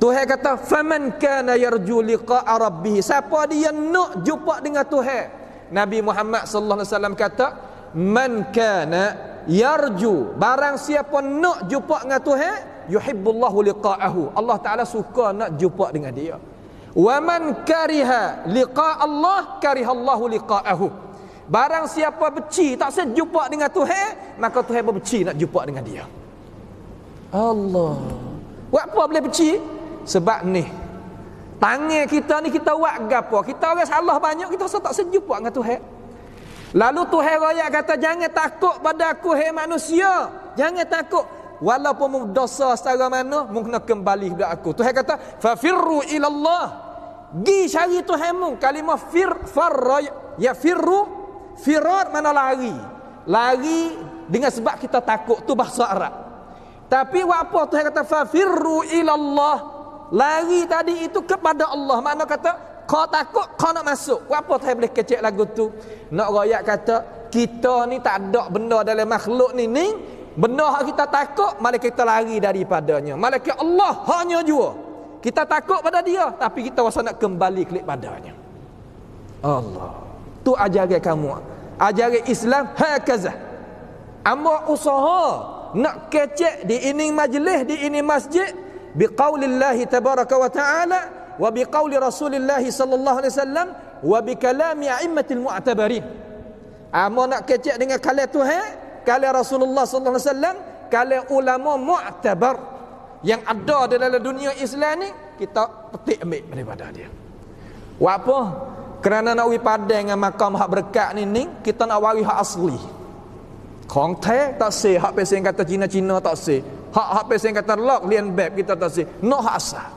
Tuhan kata faman kana yarju liqa'a rabbih, siapa dia nak jumpa dengan Tuhan. Nabi Muhammad sallallahu alaihi wasallam kata man kana yarju, barang siapa nak jumpa dengan Tuhan, yuhibbullahu liqa'ahu, Allah Taala suka nak jumpa dengan dia. Wa man kariha liqa' Allah, karihallahu liqa'ahu, barang siapa benci tak sejumpa dengan Tuhan, maka Tuhan benci nak jumpa dengan dia. Allah. Apa boleh benci? Sebab ni tangan kita ni kita buat gapo? Kita orang salah banyak, kita rasa tak sejumpa dengan Tuhan. Lalu Tuhan royak kata jangan takut pada aku hai manusia. Jangan takut. Walaupun dosa secara mana, mu kena kembali kepada aku. Tuhan kata fafirru ilallah. Gi cari Tuhanmu. Kalimah firru, firar mana lari. Lari dengan sebab kita takut, tu bahasa Arab. Tapi apa Tuhan kata fafirru ilallah. Lari tadi itu kepada Allah. Makna kata kau takut, kau nak masuk. Apa Tuhan boleh kecek lagu tu? Nak royak kata kita ni tak ada benda dalam makhluk ni benda yang kita takut, malah kita lari daripadanya. Malaikat Allah hanya jua. Kita takut pada dia, tapi kita rasa nak kembali kelik padanya. Allah. Tu ajaran kamu. Ajaran Islam hakaza. Amba usaha nak kecek di ini majlis, di ini masjid, biqaulillahi tabaraka wa ta'ala wa biqauli rasulillahi sallallahu alaihi wasallam wa bikalami a'immatil mu'tabarin. Amba nak kecek dengan kalam Tuhan, kalam Rasulullah sallallahu alaihi wasallam, kalam ulama mu'tabar yang ada dalam dunia Islam ni, kita petik ambil daripada dia. Apa? Kerana nak wi padang dengan makam hak berkat ni, kita nak waris hak asli. Kong te tak se, hak pesen kata Cina-Cina tak se. Hak pesen kata lok lian bab kita tak se. No hak asal.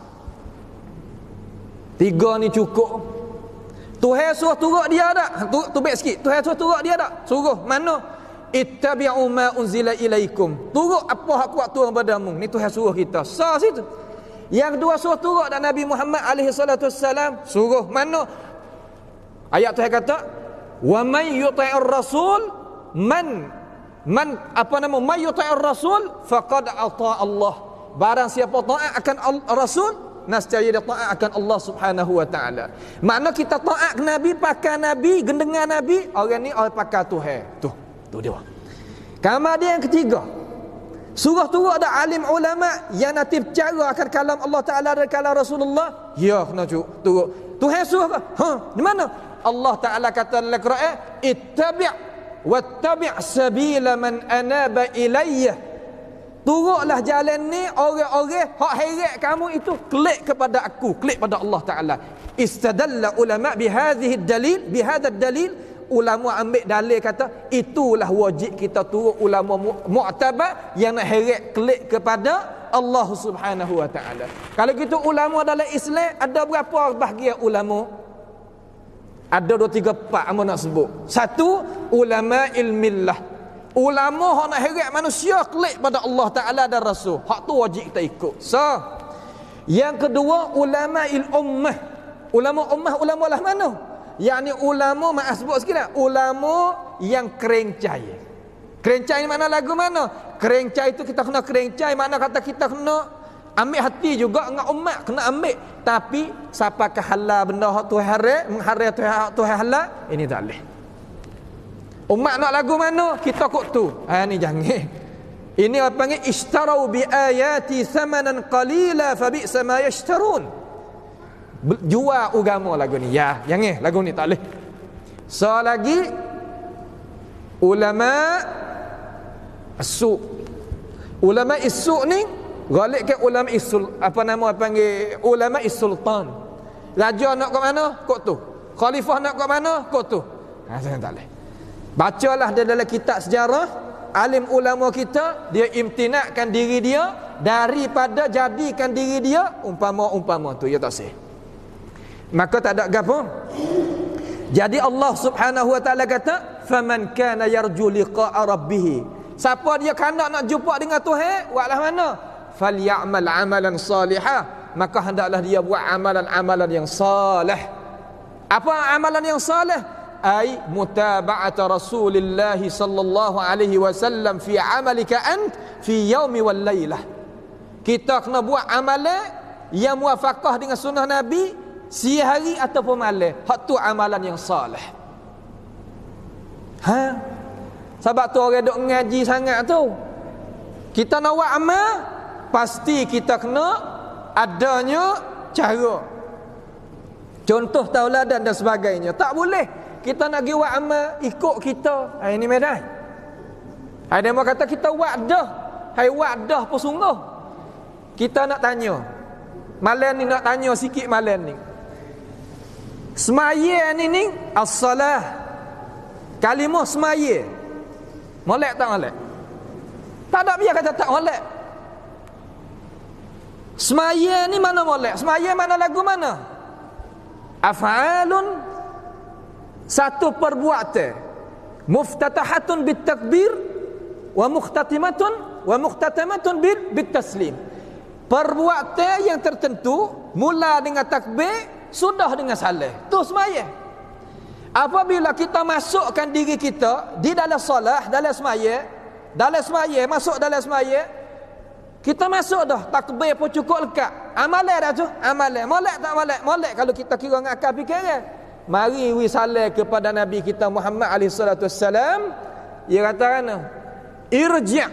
3 ni cukup. Tuhan suruh turut dia tak? Tu baik sikit. Tuhan suruh turut dia tak? Suruh. Mana? Ittabi'u ma unzila ilaikum. Turut apa hak kuat turun padamu. Ni Tuhan suruh kita. Sah situ. Yang kedua suruh turut dan Nabi Muhammad alaihi salatu wassalam suruh. Mana? Ayat Tuhan kata, "Wa may yuti'ir rasul man yuti'ir rasul faqad ata Allah." Barang siapa taat akan Rasul, nescaya dia taat akan Allah Subhanahu wa taala. Makna kita taat Nabi, pakai Nabi, gendengan Nabi, orang ni orang pakai Tuhan. Tu dia. Kemudian yang ketiga, surah turut ada alim ulama yang nanti bercara akan kalam Allah Taala dan kalam Rasulullah. Ya kena turut. Tuhan suruh di mana? Allah Taala kata dalam Quran, wattabi' sabila man anaba ilayya. Turutlah jalan ni orang-orang hak heret kamu itu klik kepada aku, klik pada Allah Taala. Istadalla ulama bihadhihi dalil, ulama ambil dalil kata itulah wajib kita turut ulama mu'tabar yang nak heret klik kepada Allah Subhanahu wa taala. Kalau gitu ulama dalam Islam ada berapa bahagian ulama? Ada 2, 3, 4 apa nak sebut. 1, ulama ilmillah. Ulama hak nak heret manusia klik pada Allah Taala dan Rasul. Hak tu wajib kita ikut. Yang kedua, ulama ummah. Ulama lah mana? Yakni ulama, maaf sebut sikit lah, ulama yang kerencai. Kerencai mana lagu mana? Kerencai itu kita kena kerencai, mana kata kita kena ambil hati juga dengan umat, kena ambil. Tapi siapa ke halal benda hak Tuhan haram, mengharam Tuhan halal, ini tak boleh. Umat nak lagu mana? Kita kok tu. Ni jangan. Ini apa panggil ishtarau bi ayati thamanan qalila fa bi'sa ma yashtarun. Jual agama lagu ni. Ya, jangan lagu ni tak boleh. So lagi ulama as-su'. Ulama is-su' ni galik ke ulama isul, apa nama panggil ulama is-sultan. Raja nak ke mana? Kok tu. Khalifah nak ke mana? Kok tu. Jangan tak boleh. Bacalah dalam kitab sejarah, alim ulama kita, dia imtinakkan diri dia daripada jadikan diri dia umpama tu, ya tak sih. Maka tak ada gapo. Jadi Allah Subhanahu wa taala kata, "Faman kana yarju liqa'a rabbih." Siapa dia kanak nak jumpa dengan Tuhan, buatlah mana? Falyamal amalan salihah, maka hendaklah dia buat amalan-amalan yang salih. Apa amalan yang salih? Ai mutaba'at Rasulillah sallallahu alaihi wasallam fi amalika ant fi yaumi wal lailah. Kita kena buat amalan yang muafaqah dengan sunnah Nabi siang hari ataupun malam. Hak tu amalan yang salih. Sebab tu orang duk ngaji sangat tu. Kita nak buat amal, pasti kita kena adanya cara. Contoh tauladan dan sebagainya. Tak boleh kita nak pergi buat amal ikut kita. Ini medan. Ada yang kata kita buat dah. Hai buat dah pun sungguh. Kita nak tanya. Malam ni nak tanya sikit malam ni. Semaya ni as-salah. Kalimah semaya. Molek tak molek? Tak ada biar kata tak molek. Semaya ni mana molek? Semaya mana lagu mana? Af'alun, satu perbuatan, muftatahatun bitakbir wa muhtatamatun bitaslim. Perbuatan yang tertentu mula dengan takbir, sudah dengan salam. Tu semaya. Apabila kita masukkan diri kita di dalam solat, dalam semaya, masuk dalam semaya, kita masuk dah, takbir pun cukup lekat. Amalan dah tu, amalan. Molek tak molek? Molek kalau kita kira dengan akal fikiran. Mari wi salam kepada Nabi kita Muhammad alaihi salatu wassalam. Dia kata kan, irji'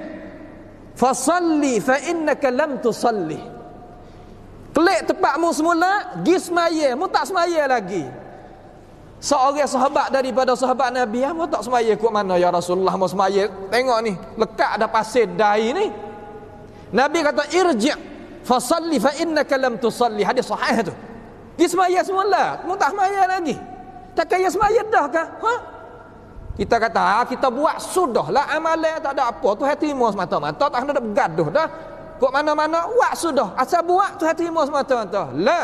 fa salli fa innaka lam tusalli. Klik tempatmu semula, gi semaya, mu tak semaya lagi. Seorang sahabat daripada sahabat Nabi, mu tak semaya kot mana ya Rasulullah, mau semaya. Tengok ni, lekat ada pasir dai ni. Nabi kata irji' fa salli fa innaka lam tusalli. Hadis sahih tu. Gi semaya semula, mu tak semaya lagi. Tak kaya semaya dah kah? Kita kata, kita buat sudahlah amalan, tak ada apa. Tuhan terima semata-mata, tak kena bergaduh dah. Kok mana-mana, buat sudah. Asal buat, Tuhan terima semata-mata. La.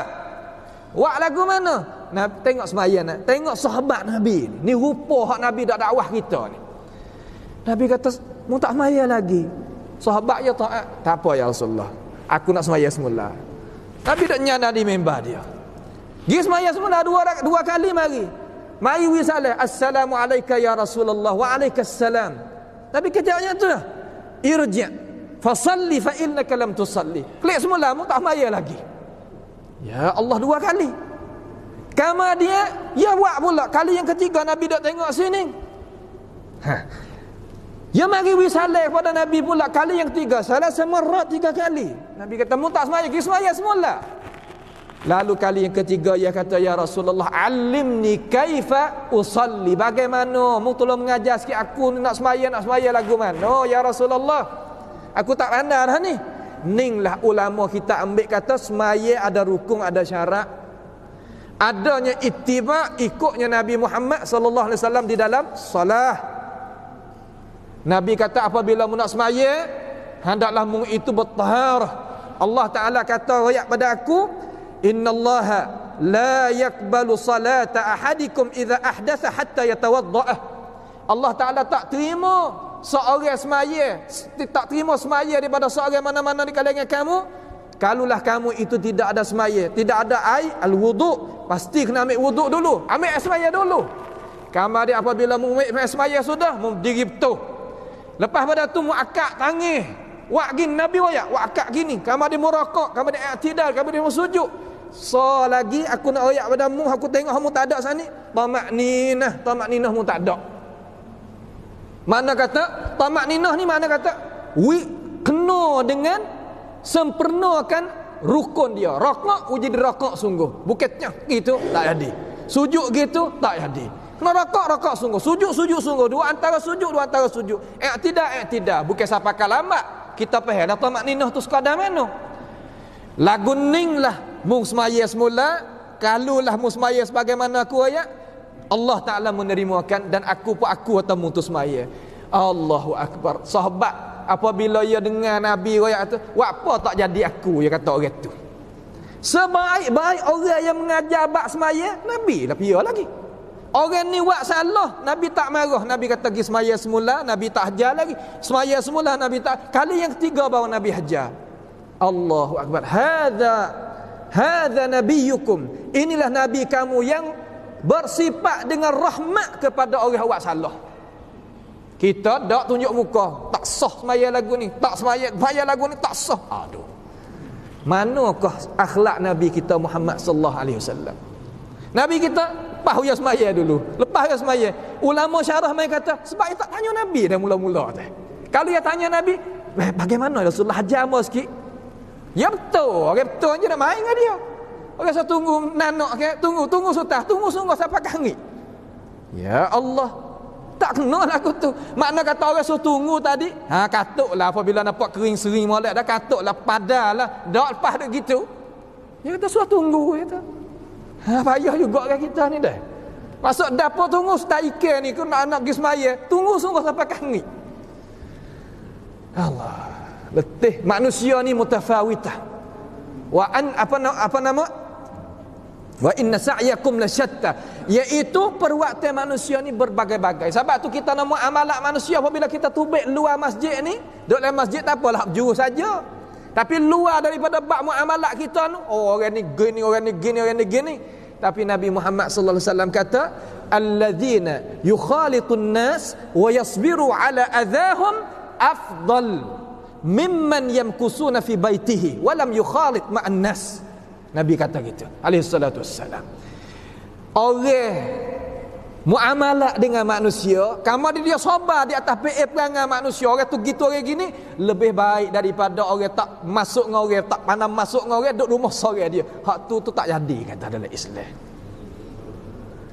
Buat lagu mana? Nah, tengok semaya nak. Tengok sahabat Nabi ni. Ni rupa hak Nabi dak dakwah kita ni. Nabi kata, mu tak semaya lagi. Sahabat ya taat. Tak apa ya Rasulullah. Aku nak semaya semula. Nabi dak nyana di member dia. Gi semaya semula dua kali mari. Mari wi salam. Assalamu alayka ya Rasulullah wa alaikassalam. Nabi katanya tu dah. Irji' fa salli fa innaka lam tusalli. Klik semula mu tak semaya lagi. Ya Allah dua kali. Kama dia, ya buat pula. Kali yang ketiga Nabi dak tengok sini. Ya mari wi salam kepada Nabi pula. Kali yang ketiga, salah semerat 3 kali. Nabi kata, mu tak semaya, pergi semaya semula. Lalu kali yang ketiga, dia kata, ya Rasulullah, alimni kaifa usalli. Bagaimana? Mu tolong mengajar sikit aku nak semaya lagu mana? Oh ya Rasulullah, aku tak pandai dah ni. Ninglah ulama kita ambil kata semaya ada rukun, ada syarat. Adanya ittiba, ikutnya Nabi Muhammad sallallahu alaihi wasallam di dalam solat. Nabi kata apabila mu nak semaya, hendaklah mu itu bertaharah. Allah Taala kata ayat pada aku, innallaha la yaqbalu salata ahadikum idza ahdatha hatta yatawadda'ah. Allah Taala tak terima seorang semaya, tak terima semaya daripada seorang mana-mana di kalangan kamu kalulah kamu itu tidak ada semaya, tidak ada air al-wudu'. Pasti kena ambil wudu' dulu, ambil air semaya dulu. Kamu dia apabila mu ambil air semaya sudah, mu diri betul. Lepas pada tu mu akak tangih. Wak gini Nabi wayak, wak akak gini. Kamu ada murakak, kamu ada i'tidal, kamu ada sujud. So lagi aku nak oyak padamu, aku tengok kamu tak ada sani. Tamak-ninah mu tak ada. Mana kata tamak ninah ni, mana kata kena dengan sempurnakan rukun dia. Rakaat uji rakaat sungguh. Bukitnya gitu tak jadi. Sujud gitu tak jadi. Kena rakaat sungguh. Sujud sungguh. Dua antara sujud. I'tidal. Bukan siapa lambat. Kita faham dah tamak ninah tu sekadar mana. Lagu ning lah mung semaya semula, kalulah mung semaya sebagaimana aku ayat. Allah Ta'ala menerimakan dan aku atau mutus maya. Allahu Akbar. Sahabat apabila ia dengar Nabi ayat tu, apa tak jadi aku, dia kata orang tu. Sebaik-baik orang yang mengajar bab semaya, Nabi lah pia lagi. Orang ni buat salah, Nabi tak marah. Nabi kata pergi semaya semula, Nabi tak hajar lagi. Semaya semula, Nabi tak. Kali yang ketiga baru Nabi hajar. Allahu Akbar. Hadza nabiyukum. Inilah Nabi kamu yang bersifat dengan rahmat kepada orang yang buat salah. Kita tak tunjuk muka, tak sah semaya lagu ni, tak semaya lagu ni tak sah. Aduh. Manakah akhlak Nabi kita Muhammad sallallahu alaihi wasallam? Nabi kita lepas ya semaya dulu. Lepas ya semaya, ulama syarah mai kata sebab dia tak tanya Nabi dah mula-mula tu. Kalau dia tanya Nabi, bagaimana Rasulullah hajar amal sikit? Ya betul, orang betul je nak main dengan dia. Orang saya tunggu nanak ke, tunggu sultan, tunggu sungguh sampai kahngit. Ya Allah, tak kena lagu tu. Makna kata orang suruh tunggu tadi, katuklah apabila nampak kering sering molek dah, katuklah padalah, dak lepas dak gitu. Dia kata suruh tunggu kata. Payah juga kan kita ni dah. Masuk dapur tunggu setai ikan ni, kau nak pergi semaya, tunggu sungguh sampai kahngit. Allah, letih manusia ni mutafawitah. Apa nama? Wa inna sa'yakum lasyatta, iaitu perbuatan manusia ni berbagai-bagai. Sebab tu kita nama amalan manusia apabila kita tubik luar masjid ni, duduk dalam masjid tak apalah juru saja. Tapi luar daripada bab muamalat kita ni, orang ni gini, orang ni gini, orang ni gini. Tapi Nabi Muhammad sallallahu alaihi wasallam kata, alladzina yukhalitun nas wa yasbiru ala adahum afdal mimman yamkusuna fi baitihi wa lam yukhalit ma'an nas. Nabi kata gitu alaihi salatu wassalam. Orang muamalah dengan manusia, kamu dia sabar di atas perangai manusia, orang tu gitu orang gini, lebih baik daripada orang tak masuk dengan orang, tak pandang masuk dengan orang, duduk rumah sore dia. Hak tu tak jadi kata dalam Islam.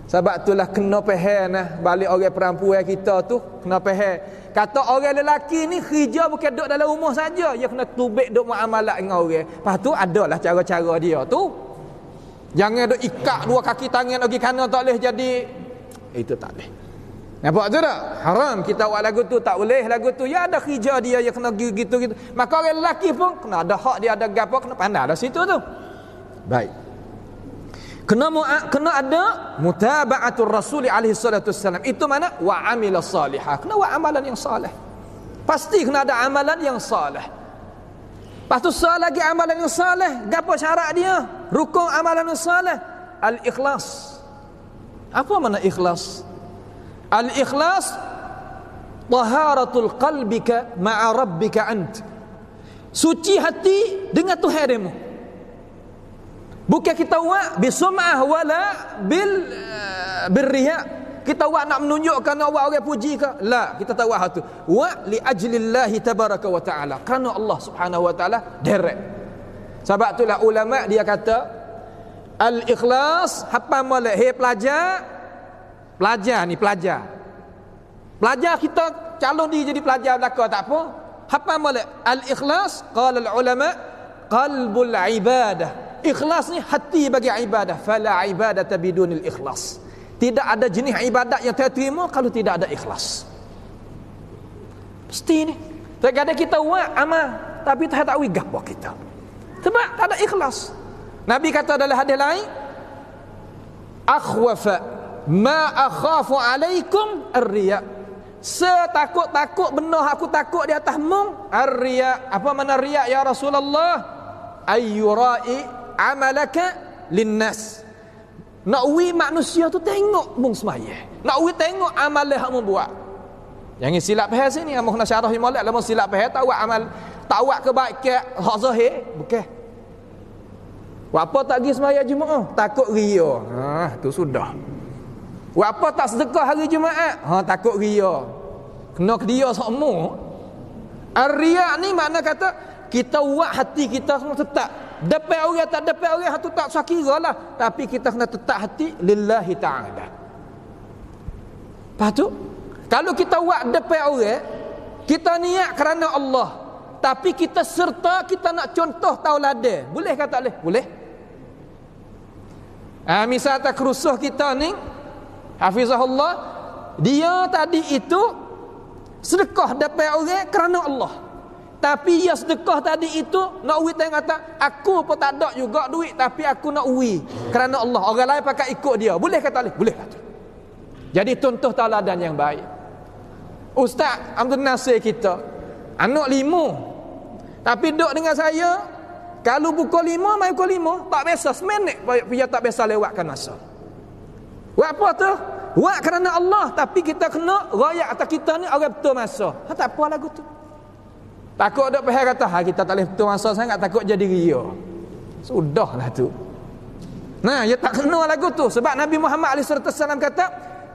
Sebab itulah kena faham balik orang perempuan kita tu, kena faham. Kata orang lelaki ni kerja bukan duduk dalam rumah saja, dia kena tubik duduk muamalah dengan orang. Lepas tu adalah cara-cara dia tu. Jangan duk ikat dua kaki tangan lagi kanan tak boleh jadi. Itu tak boleh. Nampak tu tak? Haram kita buat lagu tu, tak boleh lagu tu. Ya ada kerja dia yang kena gitu-gitu. Maka orang lelaki pun kena ada hak dia, ada gapo, kena pandai dah situ tu. Baik. Kena ada mutaba'atul Rasul alaihi salatu wassalam. Itu mana? Wa amila salihah. Kena buat amalan yang salih. Pasti kena ada amalan yang salih. Lepas tu soal lagi amalan yang salih. Gapo syarat dia? Rukun amalan yang salih. Al-ikhlas. Apa makna ikhlas? Al-ikhlas taharatul qalbika ma'a rabbika ant. Suci hati dengan Tuhanmu. Bukan kita buat bisum'ah wala bil riya. Kita buat nak menunjukkan nak buat orang puji ke? La, kita tak buat hal tu. Wa li ajlillahi tabaraka wa taala. Kerana Allah Subhanahu wa taala direct. Sebab itulah ulama dia kata al-ikhlas hapa molek hey pelajar ni pelajar kita calon dia jadi pelajar belaka tak apa. Hapa molek al-ikhlas qala al-ulama qalbul ibadah. Ikhlas ni hati bagi ibadah. Fala ibadata bidunil ikhlas. Tidak ada jenis ibadat yang terterima kalau tidak ada ikhlas. Mesti ni. Terkadang kita buat amal tapi tak tahu gapo kita. Sebab tak ada ikhlas. Nabi kata dalam hadis lain, akhwafa ma akhafu alaikum ar-riya. Setakut-takut benar aku takut di atasmu ar-riya. Apa makna riya ya Rasulullah? Ayyurai amalaka linnas. Nak uwi manusia tu tengok mung semaya. Nak uwi tengok amalan hak mu buat. Jangan silap faham sini. Amu kena syarah ni molek lama silap faham tak buat amal, tak buat kebaikan hak zahir, bukan. Buat apa tak pergi sembahyang Jumaat? Takut riya. Tu sudah. Buat apa tak sedekah hari Jumaat? Takut riya. Kena ke dia semua. Ar-riya ni makna kata kita buat hati kita semua tetap. Depan orang tak depan orang tu tak usah kira lah. Tapi kita kena tetap hati lillahi ta'ala. Lepas tu, kalau kita buat depan orang, kita niat kerana Allah. Tapi kita serta kita nak contoh tauladan. Boleh ke tak boleh? Boleh. Misal tak kerusuh kita ni, hafizahullah, dia tadi itu sedekah depan orang kerana Allah. Tapi dia sedekah tadi itu nak uwi tengok kata, aku pun tak ada juga duit tapi aku nak uwi kerana Allah. Orang lain pakai ikut dia. Boleh ke tak boleh? Boleh. Jadi contoh tauladan yang baik. Ustaz Abdul Nasir kita anak 5. Tapi duduk dengan saya, kalau pukul 5 main pukul 5, tak biasa seminit dia tak biasa lewatkan masa. Buat apa tu? Buat kerana Allah, tapi kita kena rakyat atas kita ni orang betul masa. Tak apa lagu tu. Takut dok pihak kata, kita tak boleh betul masa sangat, takut jadi ria. Sudahlah tu. Nah, dia tak kena lagu tu sebab Nabi Muhammad SAW kata,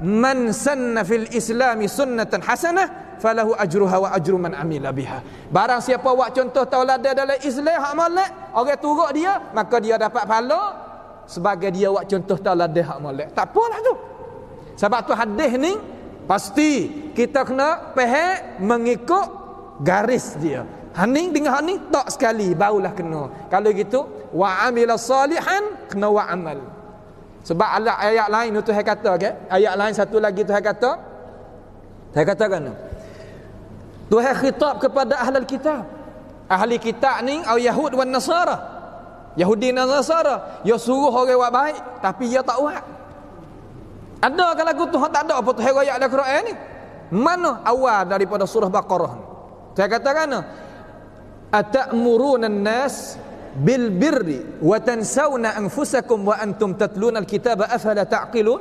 "Man sanna fil Islami sunnatan hasanah falahu ajruha wa ajru man amila biha." Barang siapa buat contoh tauladan dalam Islam hak molek, orang turut dia, maka dia dapat pahala sebagai dia buat contoh tauladan hak molek. Tak apalah tu. Sebab tu hadis ni pasti kita kena faham mengikut garis dia. Haning dengan haning tak sekali barulah kena. Kalau gitu wa amila salihan kena wa amal. Sebab ayat lain tu saya kata ke? Ayat lain satu lagi tu saya kata. Saya katakan Tuhan khitab kepada ahli kitab. Ahli kitab ni Yahud dan Nasara. Yahudi dan Nasara, dia suruh orang buat baik tapi dia tak buat. Ada kalau lagu tu tak ada apa tu ayat dalam Quran ni? Mana awal daripada surah Baqarah? Saya katakan atamuruna an-nas bil birri wa tansawna anfusakum wa antum tatluna al-kitaba afala ta'qilun.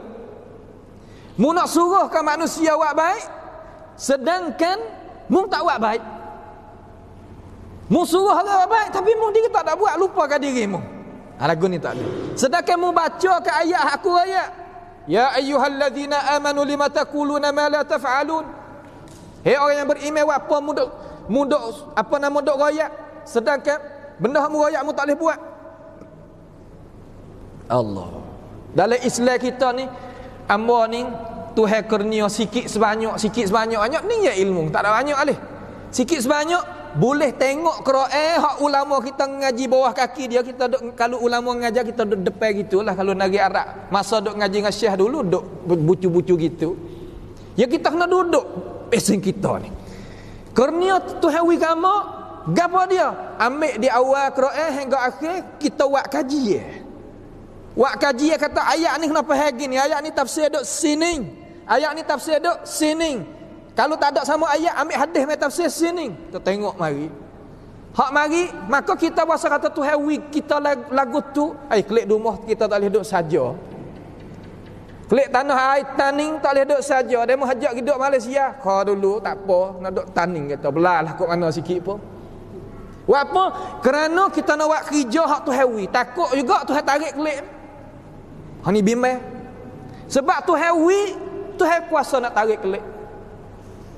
Mu nak suruhkan manusia buat baik sedangkan mu tak buat baik. Mu suruh orang buat baik tapi mu diri tak buat, lupakan dirimu. Lagu ni tak ada. Sedangkan mu baca ke ayat aku ayat, ya ayyuhallazina amanu lima taquluna ma la taf'alun. Hei orang yang beriman, buat apa mudok apa nama dok royak sedangkan benda hak mu royak mu tak boleh buat. Allah. Dalam Islam kita ni amba ni Tuhan kurnia sikit sebanyak ni ya ilmu, tak ada banyak alih. Sikit sebanyak boleh tengok Quran hak ulama kita ngaji bawah kaki dia, kita duk, kalau ulama ngajar kita duk depan gitulah. Kalau negeri Arab masa duk ngaji dengan syekh dulu duk bucu-bucu gitu. Ya kita kena duduk pesen kita ni. Kurnia Tuhan wi agama, gapo dia? Ambil di awal Quran hingga akhir kita buat kaji. Buat kaji kata ayat ni kenapa hagi ni? Ayat ni tafsir duk sini. Ayat ni tafsir duk sini. Kalau tak ada sama ayat, ambil hadis mai tafsir sini. Kita tengok mari. Hak mari, maka kita bahasa kata Tuhan wi kita lagu tu, klik rumah kita tak boleh duduk saja. Klik tanah air taning tak boleh duduk saja. Dia mau hajak hidup Malaysia. Kau dulu tak apa, nak duduk taning kata. Belalah kok mana sikit pun. Buat apa? Kerana kita nak buat kerja hak Tuhan wi. Takut juga Tuhan tarik klik. Hak ni bimbang. Sebab Tuhan wi, Tuhan kuasa nak tarik klik.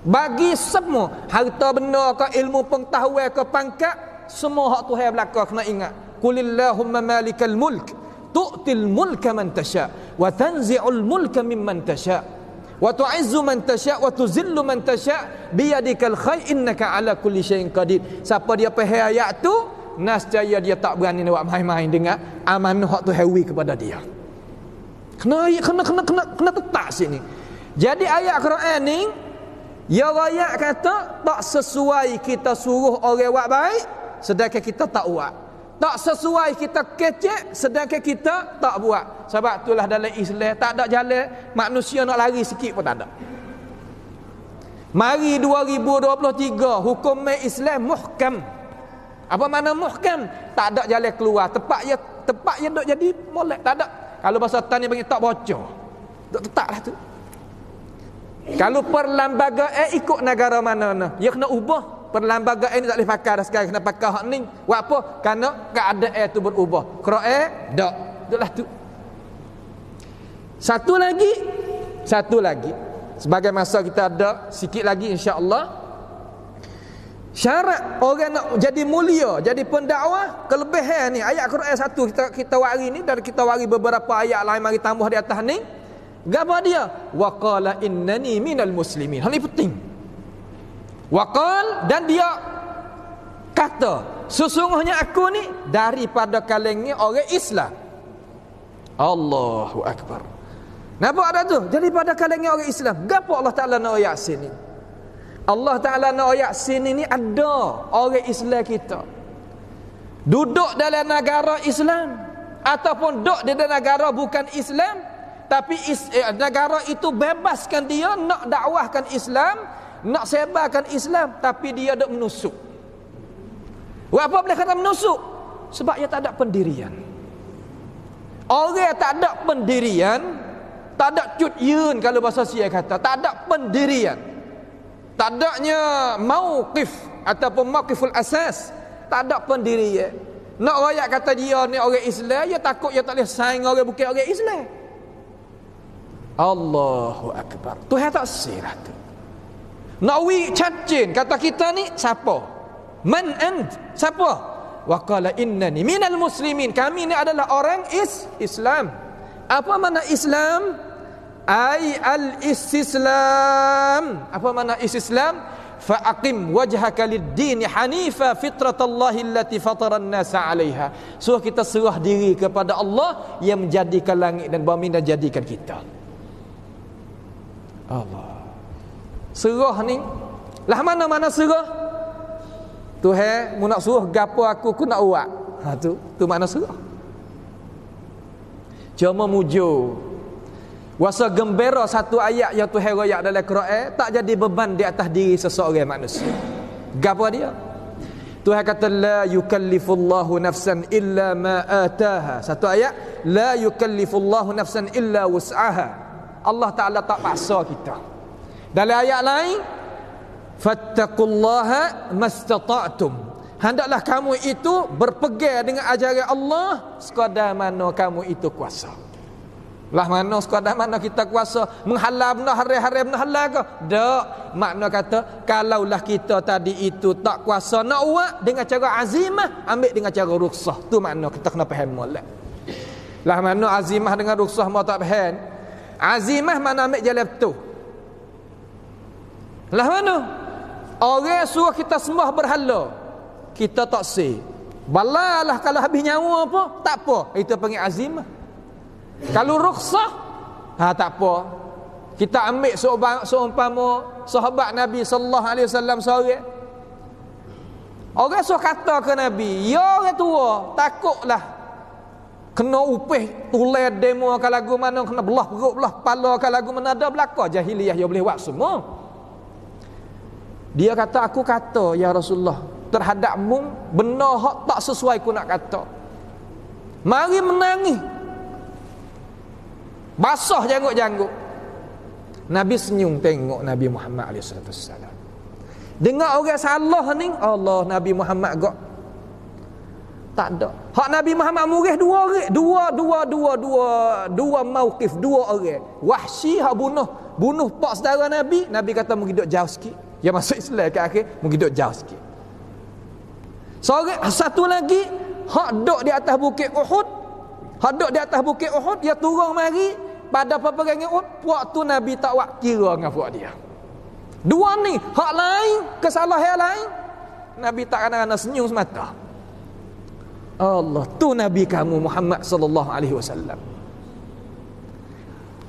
Bagi semua harta benda ke ilmu pengetahuan ke pangkat, semua hak Tuhan belaka kena ingat. Qulillahumma malikal mulk tu'til mulka man tasha wa tanzi'ul mulka mimman tasha wa tu'izzu man tasha wa tuzillu man tasha biyadikal khair innaka ala kulli syai'in qadir. Siapa dia faham ayat tu, nescaya dia tak berani nak buat main-main dengan amanah hak Tuhan wi kepada dia. Kena tetap sini. Jadi ayat Quran ni ya rakyat kata tak sesuai kita suruh orang buat baik sedangkan kita tak buat. Tak sesuai kita kecek sedangkan kita tak buat. Sebab itulah dalam Islam tak ada jalan manusia nak lari sikit pun tak ada. Mari 2023 hukum Islam muhkam. Apa makna muhkam? Tak ada jalan keluar. Tempat je duk jadi molek, tak ada. Kalau bahasa tani panggil tak bocor. Duk tetaplah tu. Kalau perlembagaan ikut negara mana, dia kena ubah. Perlembagaan ni tak boleh pakai dah sekarang, kena pakai hak ni. Buat apa? Kerana keadaan tu berubah. Quran tak. Itulah tu. Satu lagi. Sebagai masa kita ada sikit lagi insya-Allah. Syarat orang nak jadi mulia, jadi pendakwah, kelebihan ni ayat Quran satu kita wari ni, dan kita wari beberapa ayat lain mari tambah di atas ni. Gapo dia? Wa qala innani minal muslimin. Hal ni penting. Wa qal, dan dia kata, sesungguhnya aku ni daripada kalangan orang Islam. Allahu akbar. Nampak ada tu? Daripada kalangan orang Islam. Gapo Allah Taala nak ayat sini? Allah Ta'ala nak ayat sini ni ada orang Islam kita duduk dalam negara Islam ataupun duduk di dalam negara bukan Islam, tapi negara itu bebaskan dia nak dakwahkan Islam, nak sebarkan Islam, tapi dia duk menusuk. Apa boleh kata menusuk? Sebab dia tak ada pendirian. Orang tak ada pendirian, tak ada cut yun, kalau bahasa Sia kata, tak ada pendirian, tak adanya mauqif ataupun mauqiful asas, tak ada pendirian. Nak rakyat kata dia ni orang Islam, dia takut dia tak boleh saing orang bukan orang Islam. Allahu akbar. Tuhan tak sirah tu. Nak wi cacin kata kita ni siapa? Man ant? Siapa? Wa qala innani minal muslimin. Kami ni adalah orang Islam. Apa makna Islam? Ai al-istislam. Apa makna istislam? Fa aqim wajhaka lid-din hanifa fitratallahi allati fatara an-nasa 'alaiha. So kita serah diri kepada Allah yang menjadikan langit dan bumi dan jadikan kita. Allah. Serah ni lah mana-mana serah. Tuhan mu nak suruh gapo aku nak buat. Tu makna serah. Cuma mujur. Wasa gembira satu ayat yang Tuhan royak dalam Quran tak jadi beban di atas diri seseorang manusia. Gapo dia? Tuhan kata la yukallifullahu nafsan illa ma ataha. Satu ayat, la yukallifullahu nafsan illa wus'aha. Allah Taala tak paksa kita. Dalam ayat lain, fattaqullaha mastata'tum. Hendaklah kamu itu berpegang dengan ajaran Allah sekadar mana kamu itu kuasa. Lah mana sekadar mana kita kuasa menghalal benda haram-haram benda halal ke? Tak. Makna kata kalaulah kita tadi itu tak kuasa nak buat dengan cara azimah, ambil dengan cara rukhsah. Tu makna kita kena faham molek. Lah mana azimah dengan rukhsah mau tak faham? Azimah mana ambil jalan betul. Lah mana? Orang suruh kita sembah berhala, kita tak sih. Balalah kalau habis nyawa apa? Tak apa. Itu panggil azimah. Kalau rukhsah, tak apa. Kita ambil seumpama sahabat Nabi sallallahu alaihi wasallam seorang. Orang suruh kata ke Nabi, ya orang tua, takutlah kena upih tulai demo ke lagu mana, kena belah perut belah kepala ke lagu mana, ada belaka jahiliyah yang boleh buat semua. Dia kata, aku kata ya Rasulullah terhadapmu benda hak tak sesuai aku nak kata. Mari menangis. Basah janggut-janggut. Nabi senyum tengok Nabi Muhammad SAW. Dengar orang salah ni, Allah Nabi Muhammad gak tak ada. Hak Nabi Muhammad murih dua orang, dua mauqif, dua orang. Wahsy hak bunuh pak saudara Nabi, Nabi kata mungkin duk jauh sikit. Yang masuk Islam ke akhir mungkin duk jauh sikit. Satu lagi hak duk di atas bukit Uhud. Hak duk di atas bukit Uhud, dia turun mari pada peperangan Uhud, waktu Nabi tak buat kira dengan puak dia. Dua ni, hak lain, kesalahan lain, Nabi tak kena senyum semata. Allah, tu Nabi kamu Muhammad sallallahu alaihi wasallam.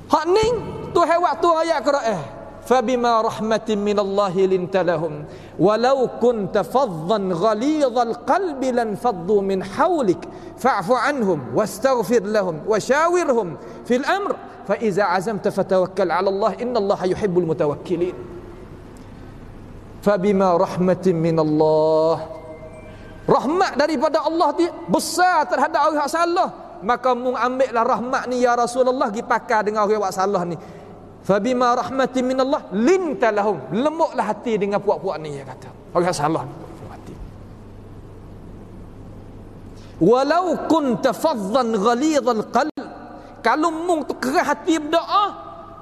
Hak ni Tuhan waktu ayat Quran, fabima rahmatin minallahi lintalahum walau kunta faddan ghalidhal qalbi lan faddu min hawlik fa'fu anhum wastaghfir lahum washawirhum fil amr fa iza azamta fatawakkal 'ala Allah innallaha yuhibbul mutawakkilin. Fabima rahmatin minallah, rahmat daripada Allah dia besar terhadap orang yang salah, maka mung ambillah rahmat ni ya Rasulullah pergi pakar dengan orang yang salah ni. Fabima rahmatin minallah linta lahum. Lemuklah hati dengan puak-puak ni, dia kata. Orang salah hati. Walau kunta faddan ghalidhal qalb, kalau mung tu keras hati berdoa,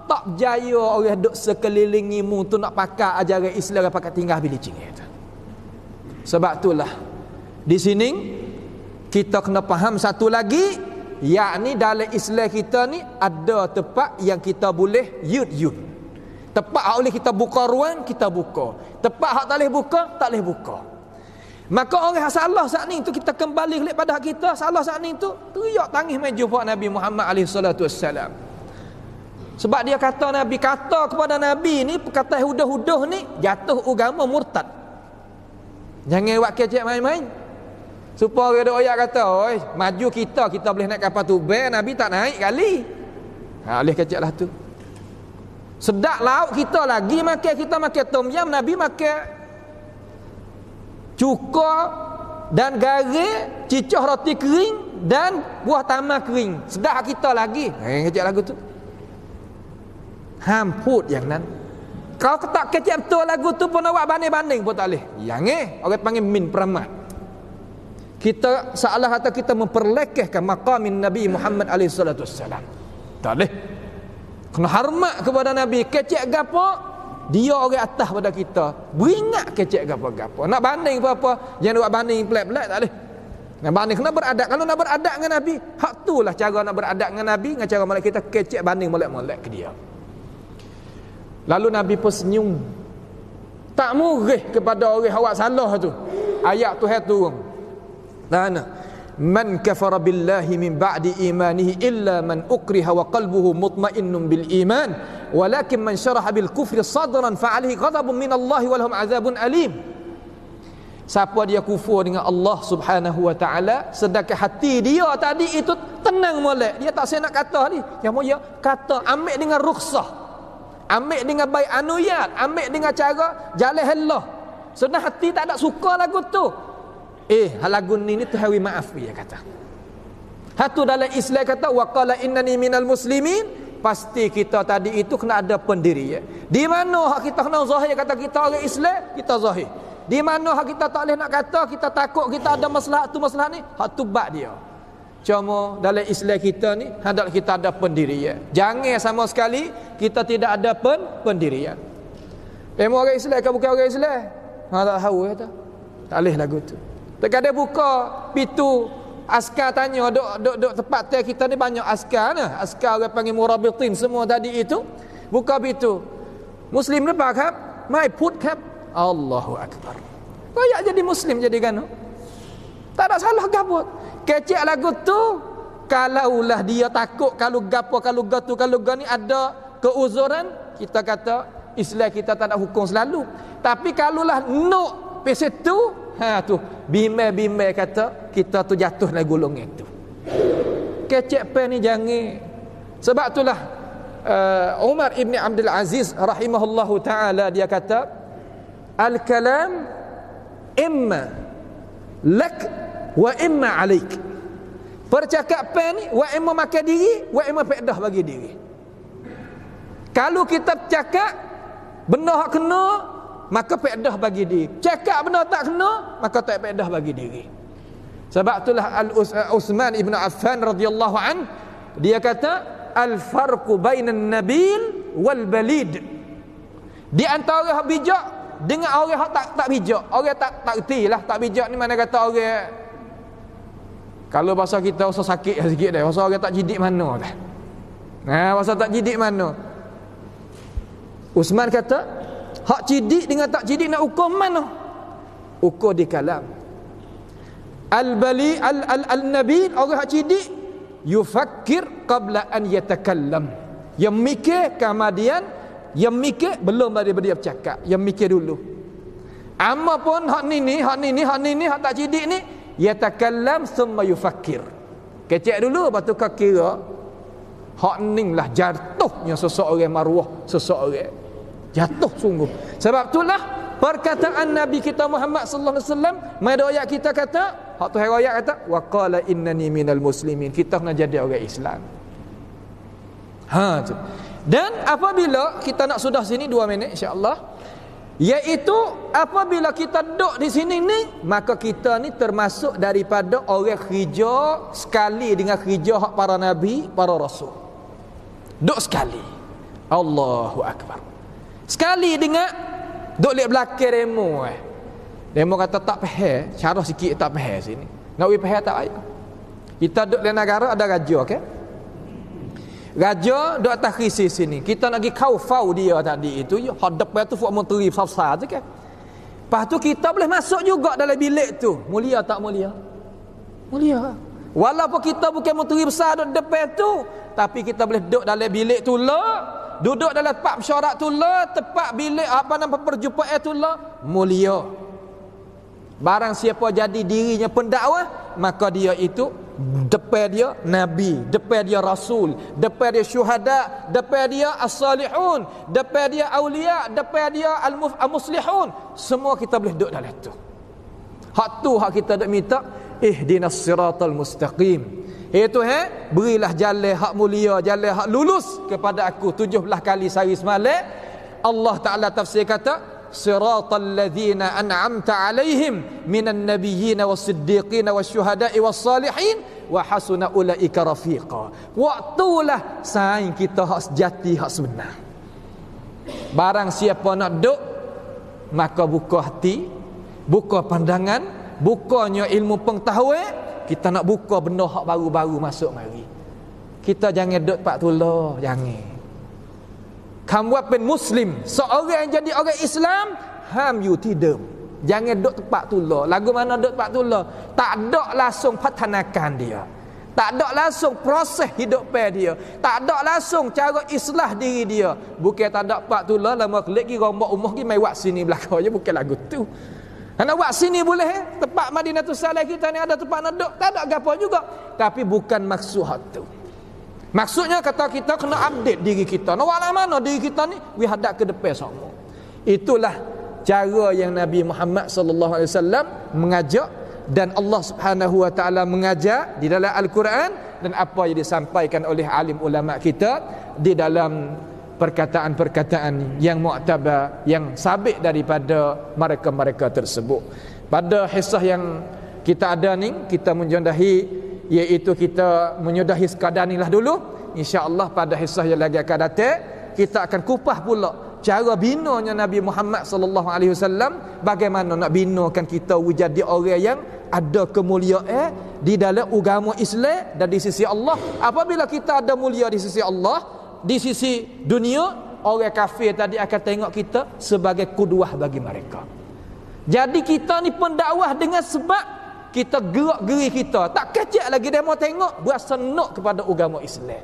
tak berjaya orang duk sekelilingi mung tu nak pakai ajaran Islam, pakai tinggal bilicing. Sebab itulah di sini kita kena faham satu lagi, yakni dalam Islam kita ni ada tempat yang kita boleh yud. Tempat hak boleh kita buka ruang, kita buka. Tempat hak tak boleh buka, tak boleh buka. Maka orang yang salah saat ni tu, kita kembali balik pada hak kita. Salah saat ni tu teriak tangis mai jumpa Nabi Muhammad alaihi salatu wassalam. Sebab dia kata Nabi kata kepada Nabi ni, perkataan hudah-hudah ni jatuh agama murtad. Jangan buat kecek main-main. Supaya ada orang kata, oi, maju kita boleh naik kapal Tubai, Nabi tak naik kali. Boleh keceklah tu. Sedap lauk kita lagi makan, kita makan tom yam, Nabi makan cuka dan garing, cicah roti kering dan buah tamar kering. Sedap kita lagi. Kecek lagu tu. Hamput yang nan. Kau tak kecek betul lagu tu pun awak banding-banding pun tak boleh. Yang orang panggil min peramat. Kita salah kata kita memperlekehkan maqamin Nabi Muhammad alaihi salatu wassalam. Tak boleh. Kena hormat kepada Nabi. Kecek gapo, dia orang atas pada kita. Beringat kecek gapo-gapo. Nak banding apa-apa, jangan buat banding pelik-pelik, tak boleh. Nak banding kena beradab. Kalau nak beradab dengan Nabi, hak itulah cara nak beradab dengan Nabi, dengan cara molek kita kecek banding molek-molek ke dia. Lalu Nabi pun senyum. Tak murih kepada orang awak salah tu. Ayat tu turun. Mana? Man kafara billahi min ba'di imanihi illa man ukriha wa qalbuhu mutmainnun bil iman walakin man syaraha bil kufri sadran fa alaihi ghadabun min Allah wa lahum azabun alim. Siapa dia kufur dengan Allah Subhanahu wa taala, sedangkan hati dia tadi itu tenang molek, dia tak saya nak kata ni, yang moya kata ambil dengan rukhsah, ambil dengan baik anuyat, ambil dengan cara jalan Allah. Sedang hati tak ada suka lagu tu. Lagu ni Tuhan maaf, dia kata. Hatu dalam Islam kata wa qala innani minal muslimin, pasti kita tadi itu kena ada pendiri. Di mana hak kita kena zahir kata kita orang Islam, kita zahir. Di mana hak kita tak boleh nak kata, kita takut kita ada masalah tu masalah ni, hak tu bab dia. Cuma dalam Islam kita ni hendak kita ada pendirian. Jangan sama sekali kita tidak ada pendirian. Memang orang Islam ke bukan orang Islam? Tak tahu kata. Tak boleh lagu tu. Terkadang buka pintu, askar tanya, duk tempat tel kita ni banyak askar nah. Askar orang panggil murabitin semua tadi itu. Buka pintu. Muslim ni pakครับ mai put ครับ Allahu akbar. Kayak jadi muslim jadi kan? Tak ada salah gapo. Kecek lagu tu, kalaulah dia takut kalau gapo kalau gatu kalau gani ada keuzuran, kita kata Islam kita tak ada hukum selalu. Tapi kalaulah no pesetu, tu bimai kata kita tu jatuh dalam golongan tu. Kecek pen ni jangan. Sebab itulah Umar ibn Abdul Aziz rahimahullahu taala dia kata al-kalam imma lak wa imma alaik. Percakapan ni wa imma makan diri, wa imma faedah bagi diri. Kalau kita bercakap benda hak kena, maka faedah bagi diri. Cakap benda tak kena, maka tak faedah bagi diri. Sebab itulah Uthman ibn Affan radhiyallahu an, dia kata al-farqu bainan nabil wal balid. Di antara orang bijak dengan orang hak tak bijak. Orang tak ertilah tak bijak ni mana kata orang, kalau bahasa kita rasa sakit sikit dah, bahasa orang tak jidik mana dah. Bahasa tak jidik mana. Uthman kata hak cidik dengan tak cidik nak ukur mana? Ukur di kalam. Al-bali al-nabil, orang hak cidik yufakkir qabla an yatakallam. Yang mikir kemudian, yang mikir belum daripada dia bercakap, yang mikir dulu. Amma pun hak ni, hak tak cidik ni yatakallam thumma yufakkir. Kecek dulu lepas tu kau kira. Hak ni lah jatuhnya seseorang maruah seseorang. Jatuh sungguh. Sebab itulah perkataan Nabi kita Muhammad sallallahu alaihi wasallam, mai ayat kita kata, hak tu ayat kata wa qala innani minal muslimin. Kita kena jadi orang Islam. Tu. Dan apabila kita nak sudah sini 2 minit insya-Allah, iaitu apabila kita duduk di sini ni, maka kita ni termasuk daripada orang kerja sekali dengan kerja hak para nabi, para rasul. Duduk sekali. Allahu akbar. Sekali dengan duduk lek belakang demo. Demo kata tak faham, cara sikit tak faham sini. Nak we faham tak payah. Kita duduk di negara ada raja, okey? Raja duduk atas kursi sini. Kita nak pergi kaufau dia tadi itu, ya, hak depan tu fuak menteri besar tu kan. Lepas tu kita boleh masuk juga dalam bilik tu. Mulia tak mulia? Mulia. Walaupun kita bukan menteri besar duduk depan tu, tapi kita boleh duduk dalam bilik tu lah. Duduk dalam tempat mesyuarat tu lah, tempat bilik apa nama perjumpaan tu lah, mulia. Barang siapa jadi dirinya pendakwah, maka dia itu depan dia nabi, depan dia rasul, depan dia syuhada, depan dia as-salihun, depan dia aulia, depan dia al-muslihun. Semua kita boleh duduk dalam tu. Hak tu hak kita nak minta, ihdinas siratal mustaqim. Itu berilah jalan hak mulia, jalan hak lulus kepada aku. 17 kali sehari semalam Allah Taala tafsir kata siratal ladzina an'amta alaihim minan nabiyyin was-siddiqin wasyuhada'i was-salihin wa hasuna ulaika rafiqa. Waktulah saing kita hak sejati, hak sebenar. Barang siapa nak duduk, maka buka hati, buka pandangan, bukanya ilmu pengetahuan. Kita nak buka benda hak baru-baru masuk mari. Kita jangan duduk pak tulah, jangan. Kamu pen muslim, seorang yang jadi orang Islam, ham you tidak. Jangan duduk tempat tulah. Lagu mana duduk tempat tulah? Tak ada langsung patanakan dia. Tak ada langsung proses hidup dia. Tak ada langsung cara islah diri dia. Bukan tak ada tempat tulah, lama kelik ki rombak umah ki mai wak sini belakang je, bukan lagu tu. Nak buat sini boleh, tempat Madinatul Salam kita ni ada tempat nak duduk, tak ada gapo juga. Tapi bukan maksud hak tu. Maksudnya kata kita kena update diri kita. Nak wala mana diri kita ni, we hadap ke depan semua. Itulah cara yang Nabi Muhammad sallallahu alaihi wasallam mengajak, dan Allah Subhanahu wa taala mengajar di dalam Al-Quran, dan apa yang disampaikan oleh alim ulama kita di dalam perkataan-perkataan yang mu'tabar, yang sabit daripada mereka-mereka tersebut. Pada hisah yang kita ada ni, kita menyudahi, iaitu kita menyudahi sekadar ni lah dulu. InsyaAllah pada hisah yang lagi akan datang, kita akan kupas pula cara binanya Nabi Muhammad sallallahu alaihi wasallam, bagaimana nak binakan kita jadi orang yang ada kemuliaan di dalam agama Islam dan di sisi Allah. Apabila kita ada mulia di sisi Allah, di sisi dunia, orang kafir tadi akan tengok kita sebagai kuduah bagi mereka. Jadi kita ni pendakwah dengan sebab kita gerak geri kita, tak kecek lagi dia mau tengok, berasa nak kepada agama Islam.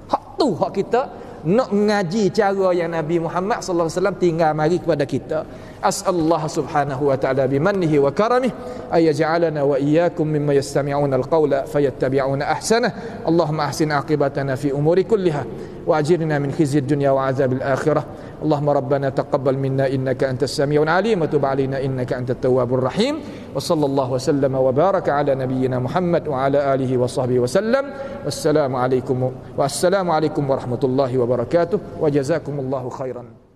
Hak tu hak kita nak mengaji cara yang Nabi Muhammad sallallahu alaihi wasallam tinggal mari kepada kita. As'alullah subhanahu wa ta'ala bimannihi wa karamih ay yaj'alana wa iyyakum mimma yastami'una al-qawla fayattabi'una ahsanah. Allahumma ahsin aqibatana fi umuri kulliha wa ajirna min khizyid dunya wa 'adzabil akhirah. Allahumma rabbana taqabbal minna innaka antas sami'ul 'alim wa tub 'alaina innaka antat tawwabur rahim. Wa sallallahu wa sallama wa baraka ala nabiyyina Muhammad wa ala alihi wa sahbihi wa sallam. Wassalamu alaikum warahmatullahi wabarakatuh wa jazakumullahu khairan.